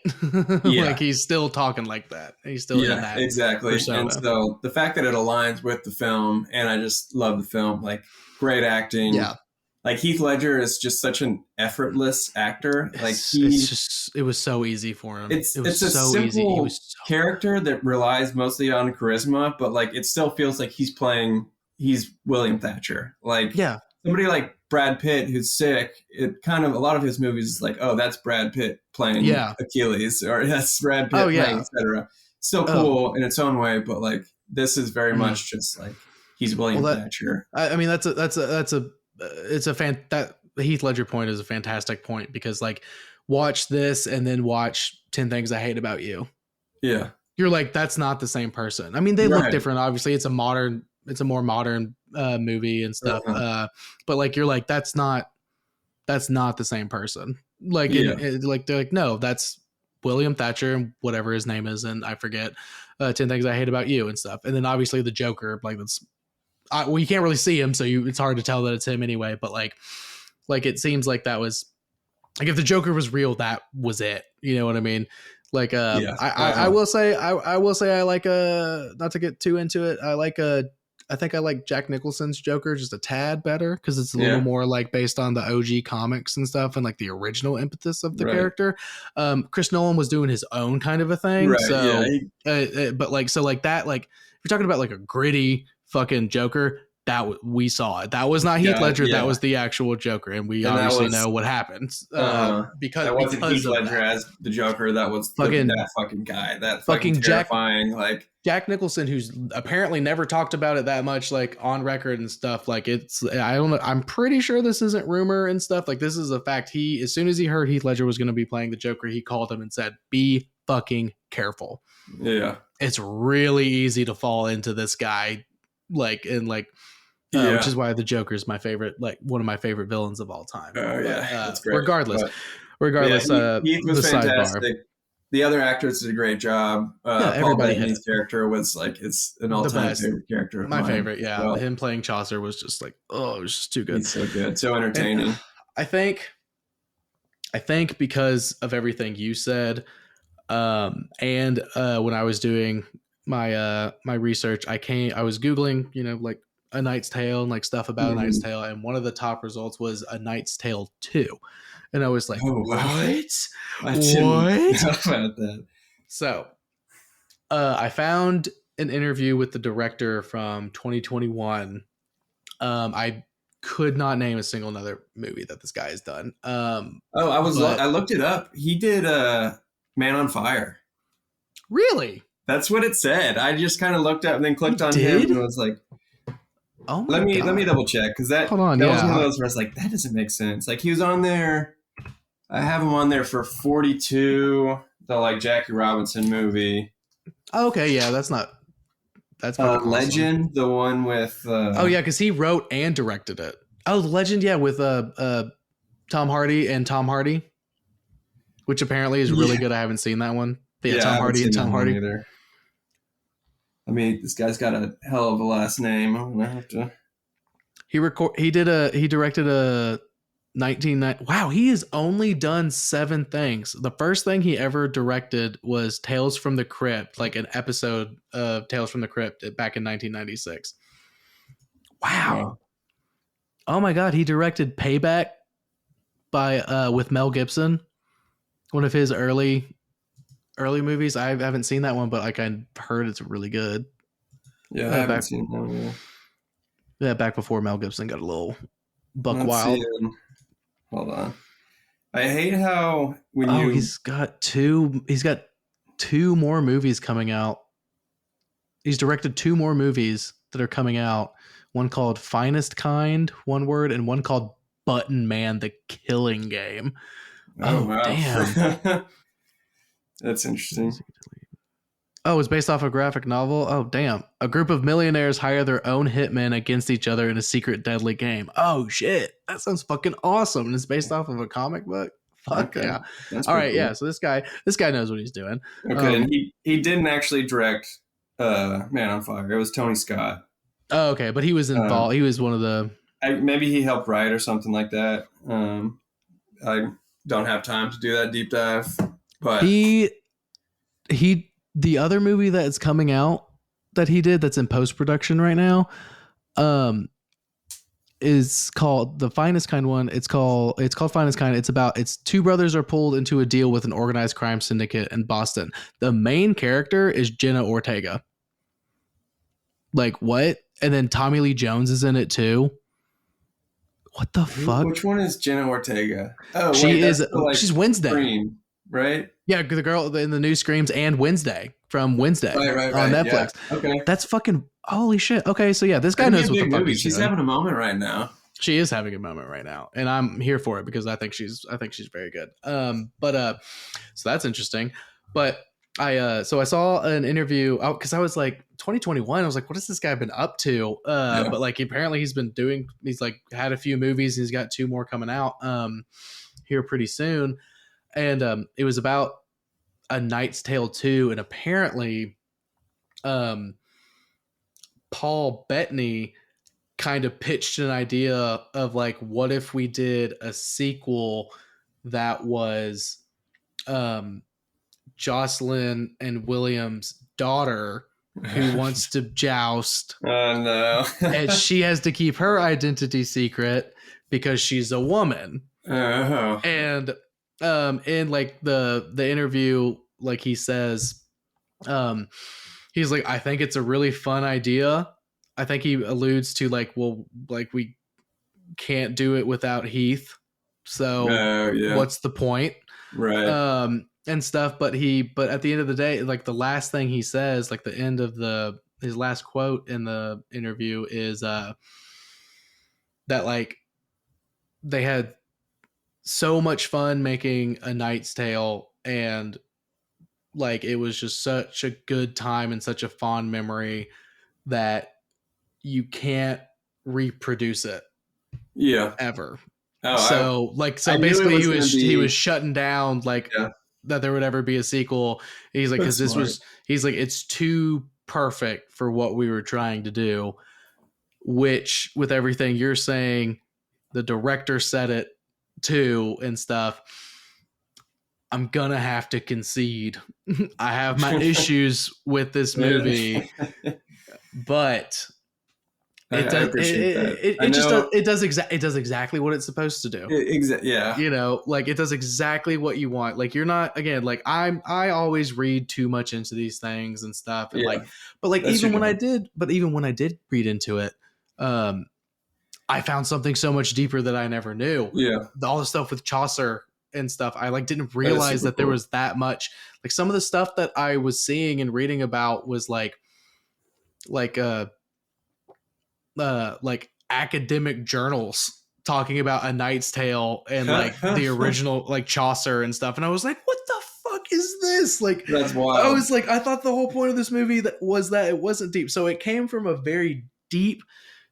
like he's still talking like that. He's still in that exactly. Persona. And so the fact that it aligns with the film, and I just love the film, like great acting. Yeah, like Heath Ledger is just such an effortless actor. Like it was so easy for him. It's a simple character that relies mostly on charisma, but like it still feels like he's William Thatcher. Like somebody like Brad Pitt who's sick, it kind of a lot of his movies is like, oh, that's Brad Pitt playing Achilles, or that's Brad Pitt playing, etc. Still cool in its own way, but like this is very much just like he's William Thatcher. I mean, that Heath Ledger point is a fantastic point, because like watch this and then watch 10 Things I Hate About You. Yeah, you're like, that's not the same person. I mean, they look different. Obviously, it's a more modern movie and stuff. But like, you're like, that's not the same person. Like, like they're like, no, that's William Thatcher and whatever his name is, and I forget 10 Things I Hate About You and stuff. And then obviously the Joker, like that's well, you can't really see him, so it's hard to tell that it's him anyway. But like it seems like that was like, if the Joker was real, that was it. You know what I mean? Like, I will say, I like not to get too into it, I think I like Jack Nicholson's Joker just a tad better, because it's a little more like based on the OG comics and stuff, and like the original impetus of the character. Chris Nolan was doing his own kind of a thing, but like, so like that, like if you're talking about like a gritty fucking Joker, that we saw it. That was not Heath Ledger. That was the actual Joker, and we obviously know what happened. Because that wasn't Heath Ledger as the Joker. That was that fucking guy. That fucking terrifying. Jack Nicholson, who's apparently never talked about it that much, like on record and stuff. Like I don't know. I'm pretty sure this isn't rumor and stuff. Like this is a fact. As soon as he heard Heath Ledger was going to be playing the Joker, he called him and said, "Be fucking careful." Yeah, it's really easy to fall into this guy. Which is why the Joker is my favorite, like one of my favorite villains of all time. That's great. Regardless, Heath was fantastic. Sidebar. The other actors did a great job. Everybody his character was like, it's an all-time favorite character. My favorite, well. Him playing Chaucer was just like, it was just too good. He's so good, so entertaining. And I think because of everything you said, and when I was doing my research, I was Googling, like A Knight's Tale and like stuff about A Knight's Tale, and one of the top results was A Knight's Tale 2, and I was like, what? I didn't know about that. So I found an interview with the director from 2021. I could not name a single another movie that this guy has done. I looked it up. He did Man on Fire. Really? That's what it said. I just kind of looked up and then clicked on him and was like, "Oh my God. Let me double check," because that was one of those where I was like, "That doesn't make sense." Like he was on there. I have him on there for 42, the like Jackie Robinson movie. Oh, okay, yeah, that's awesome. Legend, the one with. Because he wrote and directed it. Oh, Legend, with Tom Hardy, which apparently is really good. I haven't seen that one. But yeah, Tom Hardy and Tom Hardy. Either. I mean, this guy's got a hell of a last name. I'm gonna have to. He directed a 1990. Wow, he has only done 7 things. The first thing he ever directed was Tales from the Crypt, like an episode of Tales from the Crypt back in 1996. Wow. Oh my God, he directed Payback with Mel Gibson, one of his early movies. I haven't seen that one, but like I heard it's really good. Yeah, I haven't seen that one. Yeah, back before Mel Gibson got a little buck wild. Hold on. I hate how he's got two more movies coming out. He's directed 2 more movies that are coming out. One called Finest Kind, one word, and one called Button Man: The Killing Game. Oh wow. Damn. That's interesting. Oh, it's based off a graphic novel? Oh, damn. A group of millionaires hire their own hitmen against each other in a secret deadly game. Oh, shit. That sounds fucking awesome. And it's based off of a comic book? Fuck yeah. All right, cool. Yeah. So this guy knows what he's doing. Okay, and he didn't actually direct Man on Fire. It was Tony Scott. Oh, okay. But he was involved. He was one of the... maybe he helped write or something like that. I don't have time to do that deep dive. But the other movie that is coming out that he did that's in post-production right now is called The Finest Kind one. It's called Finest Kind. It's 2 brothers are pulled into a deal with an organized crime syndicate in Boston. The main character is Jenna Ortega. Like what? And then Tommy Lee Jones is in it too. What the fuck? Which one is Jenna Ortega? Oh, she's Wednesday. Scream, right? Yeah, the girl in the new Screams and Wednesday from Wednesday on Netflix. Yeah. Okay. That's fucking holy shit. Okay, so yeah, this guy knows what the fuck he's doing. She's having a moment right now. She is having a moment right now, and I'm here for it because I think she's very good. So that's interesting. But I saw an interview because I was like 2021. I was like, what has this guy been up to? But like apparently he's like had a few movies. And he's got 2 more coming out here pretty soon. And it was about A Knight's Tale 2, and apparently Paul Bettany kind of pitched an idea of like, what if we did a sequel that was Jocelyn and William's daughter who wants to joust. Oh no. And she has to keep her identity secret because she's a woman. Oh. And in like the interview, like he says, he's like, I think it's a really fun idea. I think he alludes to like, well, like we can't do it without Heath. So what's the point? Right. And stuff. But at the end of the day, like the last thing he says, like the end of his last quote in the interview is that like they had so much fun making A Knight's Tale, and like it was just such a good time and such a fond memory that you can't reproduce it ever. So basically he was shutting down like that there would ever be a sequel. He's like, because it's too perfect for what we were trying to do, which with everything you're saying, the director said it too and stuff. I'm gonna have to concede. I have my issues with this movie, but it does exactly what it's supposed to do. Yeah. You know, like it does exactly what you want. Like you're not, again, like I always read too much into these things and stuff. And even when I did read into it, I found something so much deeper that I never knew. Yeah. All the stuff with Chaucer and stuff, I like didn't realize that there was that much. Like some of the stuff that I was seeing and reading about was like academic journals talking about A Knight's Tale and like the original like Chaucer and stuff. And I was like, what the fuck is this? Like, that's wild. I was like, I thought the whole point of this movie that it wasn't deep. So it came from a very deep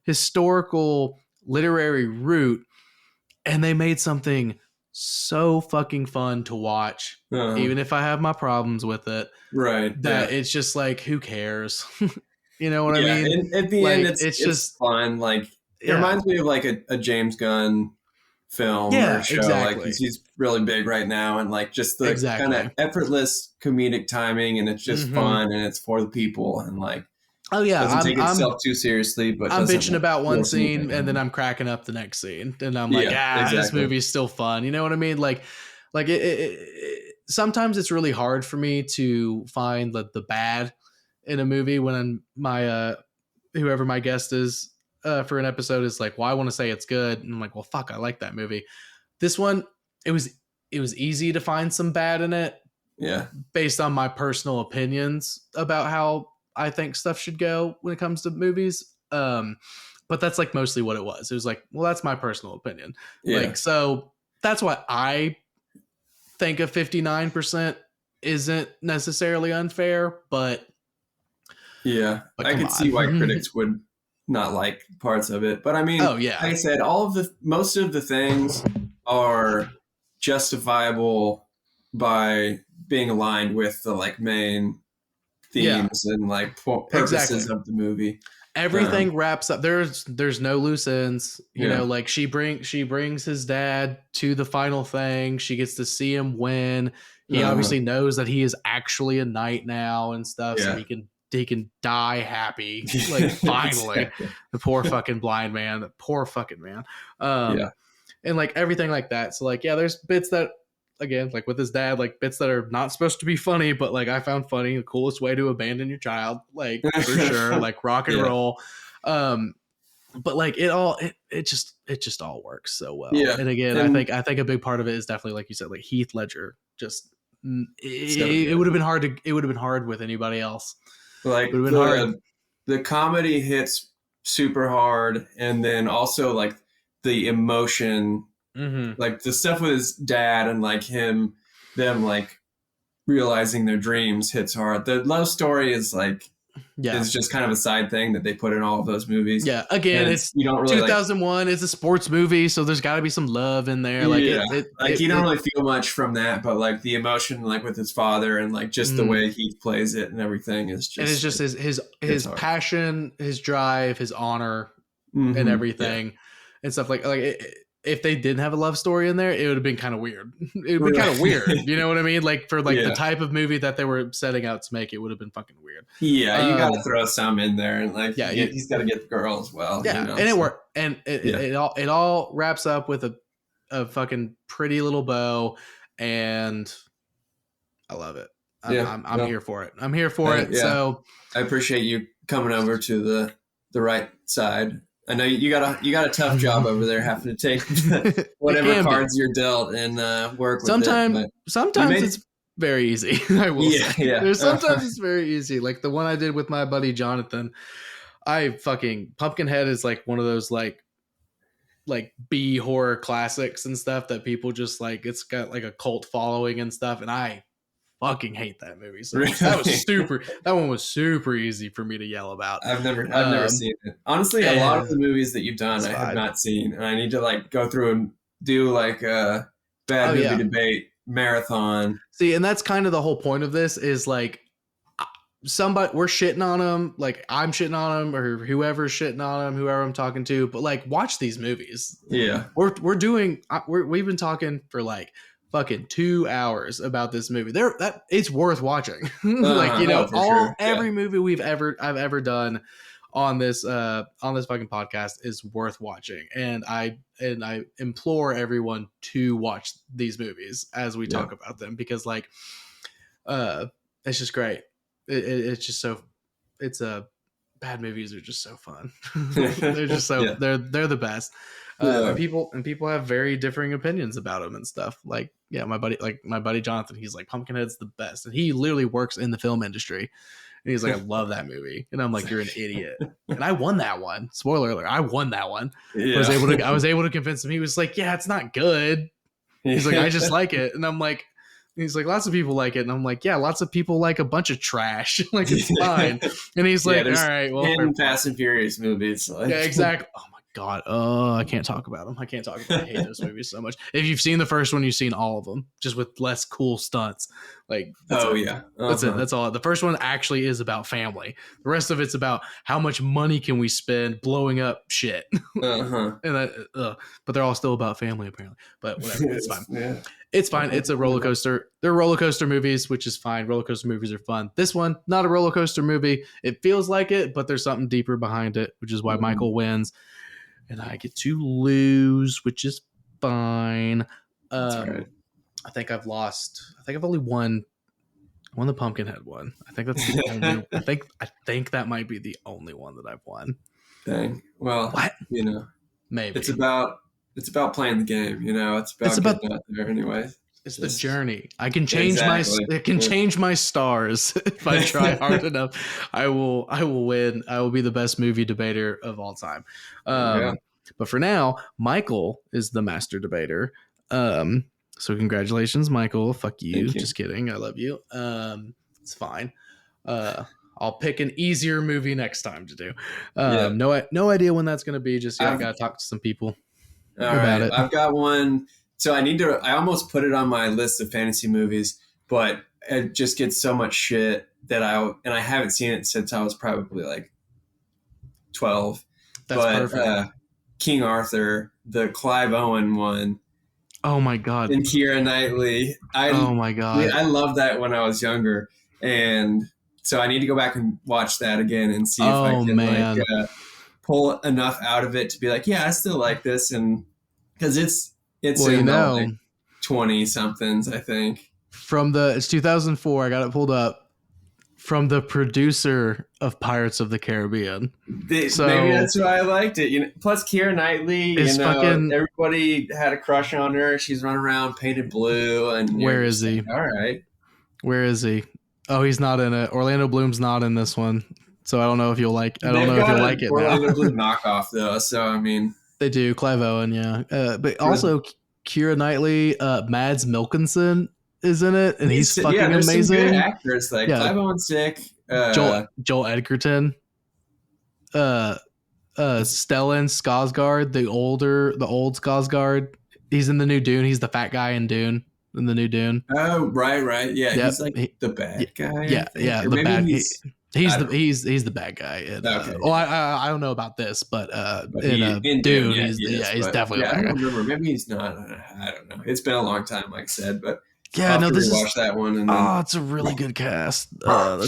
historical literary root, and they made something so fucking fun to watch, even if I have my problems with it. Right. That it's just like, who cares? You know what I mean? And at the end, it's just fun. Like, it reminds me of like a James Gunn film or show. Exactly. Like, he's really big right now, and like just the kind of effortless comedic timing, and it's just fun, and it's for the people, and like, doesn't take itself too seriously. But I'm bitching about one scene, and then I'm cracking up the next scene, and I'm like, this movie's still fun. You know what I mean? Like sometimes it's really hard for me to find the bad in a movie when my whoever my guest is for an episode is like, well, I want to say it's good, and I'm like, well, fuck, I like that movie. This one, it was easy to find some bad in it, based on my personal opinions about how I think stuff should go when it comes to movies. But that's like mostly what it was. It was like, well, that's my personal opinion. Like, so that's why I think a 59% isn't necessarily unfair, but I could see why critics would not like parts of it. But I mean, like I said, most of the things are justifiable by being aligned with the like main themes and like purposes of the movie. Everything wraps up. There's no loose ends. You know, like she brings his dad to the final thing. She gets to see him win. He obviously knows that he is actually a knight now and stuff, so he can die happy. Like, finally. The poor fucking blind man. The poor fucking man. And like everything like that. So like, there's bits that, again, like with his dad, like bits that are not supposed to be funny, but like I found funny. The coolest way to abandon your child, like, for sure, like rock and roll. But like it just all works so well. And again, I think a big part of it is definitely, like you said, like Heath Ledger. Just it would have been hard with anybody else. Like the comedy hits super hard, and then also like the emotion. Like the stuff with his dad and like them like realizing their dreams hits hard. The love story is like is just kind of a side thing that they put in all of those movies. Again, it's you don't really 2001. It's a sports movie, so there's got to be some love in there. Like you don't really feel much from that, but like the emotion, like with his father and like just the way he plays it and everything is just. And it's just his passion, his drive, his honor, and everything and stuff like if they didn't have a love story in there, it would have been kind of weird. It would be kind of weird. You know what I mean? Like for like the type of movie that they were setting out to make, it would have been fucking weird. Yeah, you got to throw some in there, and like he's got to get the girl as well. Yeah, you know, and it worked, and it all wraps up with a fucking pretty little bow, and I love it. I'm here for it. I'm here for it. So I appreciate you coming over to the right side. I know you got a tough job over there, having to take whatever cards you're dealt and work with it. Sometimes it's very easy. I will say. Sometimes it's very easy. Like the one I did with my buddy Jonathan. Pumpkinhead is like one of those like B horror classics and stuff that people just like. It's got like a cult following and stuff, and I fucking hate that movie. So that one was super easy for me to yell about. I've never seen it. Honestly, a lot of the movies that you've done, I have not seen, and I need to like go through and do like a bad movie debate marathon. See, and that's kind of the whole point of this is like we're shitting on them, like I'm shitting on them, or whoever's shitting on them, whoever I'm talking to, but like watch these movies. Yeah, we've been talking for like fucking 2 hours about this movie. It's worth watching. Like, you know, every movie I've ever done on this fucking podcast is worth watching, and I implore everyone to watch these movies as we talk about them, because like it's just great. It's just so bad movies are just so fun. They're just so they're the best. And people have very differing opinions about them and stuff. Like, my buddy Jonathan, he's like, Pumpkinhead's the best, and he literally works in the film industry. And he's like, I love that movie, and I'm like, you're an idiot. And I won that one. Spoiler alert, I won that one. Yeah. I was able to convince him. He was like, yeah, it's not good. He's like, I just like it, and I'm like. He's like, lots of people like it. And I'm like, yeah, lots of people like a bunch of trash. Like, it's fine. And he's like, all right, well, 10 Fast and Furious movies. Like. Yeah, exactly. Oh my God, I can't talk about them. I can't talk about. I hate those movies so much. If you've seen the first one, you've seen all of them, just with less cool stunts. Like, that's it. That's all. The first one actually is about family. The rest of it's about how much money can we spend blowing up shit. And but they're all still about family apparently. But whatever, it's fine. Yeah. It's fine. It's a roller coaster. They're roller coaster movies, which is fine. Roller coaster movies are fun. This one, not a roller coaster movie. It feels like it, but there's something deeper behind it, which is why Michael wins. And I get to lose, which is fine. Right. I think I've only won the Pumpkinhead one. I think that's the only. I think that might be the only one that I've won. Dang. Well, what? Maybe it's about playing the game. It's about getting out there anyway. It's the journey. I can change change my stars if I try hard enough. I will win. I will be the best movie debater of all time. But for now, Michael is the master debater. So congratulations, Michael. Fuck you. Just kidding. I love you. It's fine. I'll pick an easier movie next time to do. No idea when that's going to be. Just I got to talk to some people about it. I've got one. So I almost put it on my list of fantasy movies, but it just gets so much shit that I haven't seen it since I was probably like 12. That's perfect. King Arthur, the Clive Owen one. Oh my God. And Keira Knightley. Oh my God. I loved that when I was younger. And so I need to go back and watch that again and see if I can pull enough out of it to be like, yeah, I still like this. And because it's like 20 somethings, I think. It's 2004. I got it pulled up from the producer of Pirates of the Caribbean. Maybe that's why I liked it. Plus Keira Knightley, everybody had a crush on her. She's running around painted blue. And where is he? All right. Where is he? Oh, he's not in it. Orlando Bloom's not in this one. So I don't know if you'll like it. Orlando Bloom knockoff though. So I mean, they do. Clive Owen, yeah. But also Keira Knightley, Mads Mikkelsen is in it, and he's fucking amazing. Some good actors like Clive Owen's sick. Joel Edgerton, Stellan Skarsgård, the old Skarsgård. He's in the new Dune. He's the fat guy in Dune. In the new Dune. Oh, right. Yeah, he's like the bad guy. Yeah, the bad. He's the bad guy. I don't know about this, but in Dune, he's definitely. I don't remember. Maybe he's not. I don't know. It's been a long time, like I said, but watch that one. And it's a really good cast. I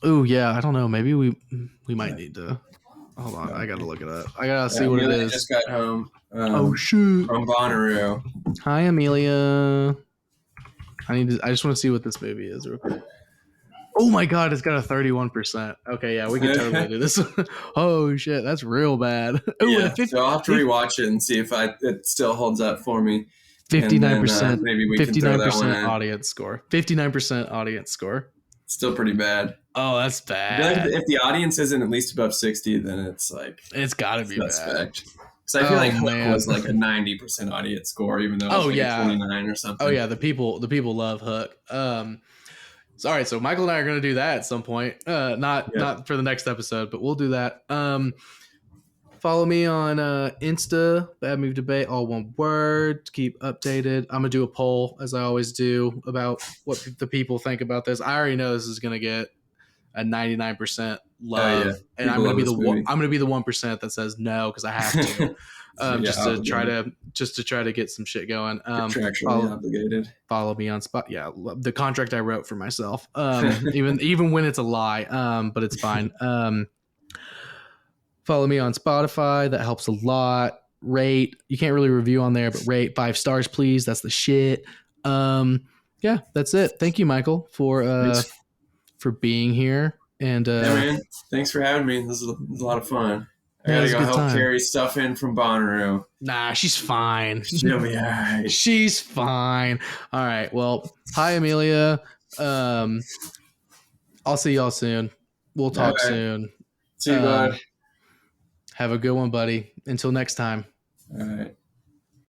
don't know. Maybe we might need to. Hold on, I gotta look it up. I gotta see what it is. Just got home. Shoot! From Bonnaroo. Hi, Amelia. I just want to see what this movie is real quick. Oh my God, it's got a 31%. Okay, yeah, we can totally do this. Oh shit, that's real bad. So I'll have to rewatch it and see if it still holds up for me. 59%. Maybe we can throw that one in. Audience score. 59% audience score. Still pretty bad. Oh, that's bad. If the audience isn't at least above 60, then it's like it's got to be bad. Because I feel like Hook was like a 90% audience score, even though it was 29 or something. Oh yeah, the people love Hook. So, all right, so Michael and I are going to do that at some point. Not for the next episode, but we'll do that. Follow me on Insta, Bad Move Debate, all one word. Keep updated. I'm going to do a poll, as I always do, about what the people think about this. I already know this is going to get a 99% love, and I'm going to be the 1% that says no because I have to. Just to try to get some shit going. Contractually obligated. Follow me on Spot. Yeah, the contract I wrote for myself. Even when it's a lie. But it's fine. Follow me on Spotify. That helps a lot. Rate. You can't really review on there, but rate 5 stars, please. That's the shit. Yeah, that's it. Thank you, Michael, for being here. And man, thanks for having me. This was a lot of fun. I gotta go help carry stuff in from Bonnaroo. Nah, she's fine. She'll be all right. She's fine. All right. Well, hi, Amelia. I'll see y'all soon. We'll talk soon. See you, bud. Have a good one, buddy. Until next time. All right.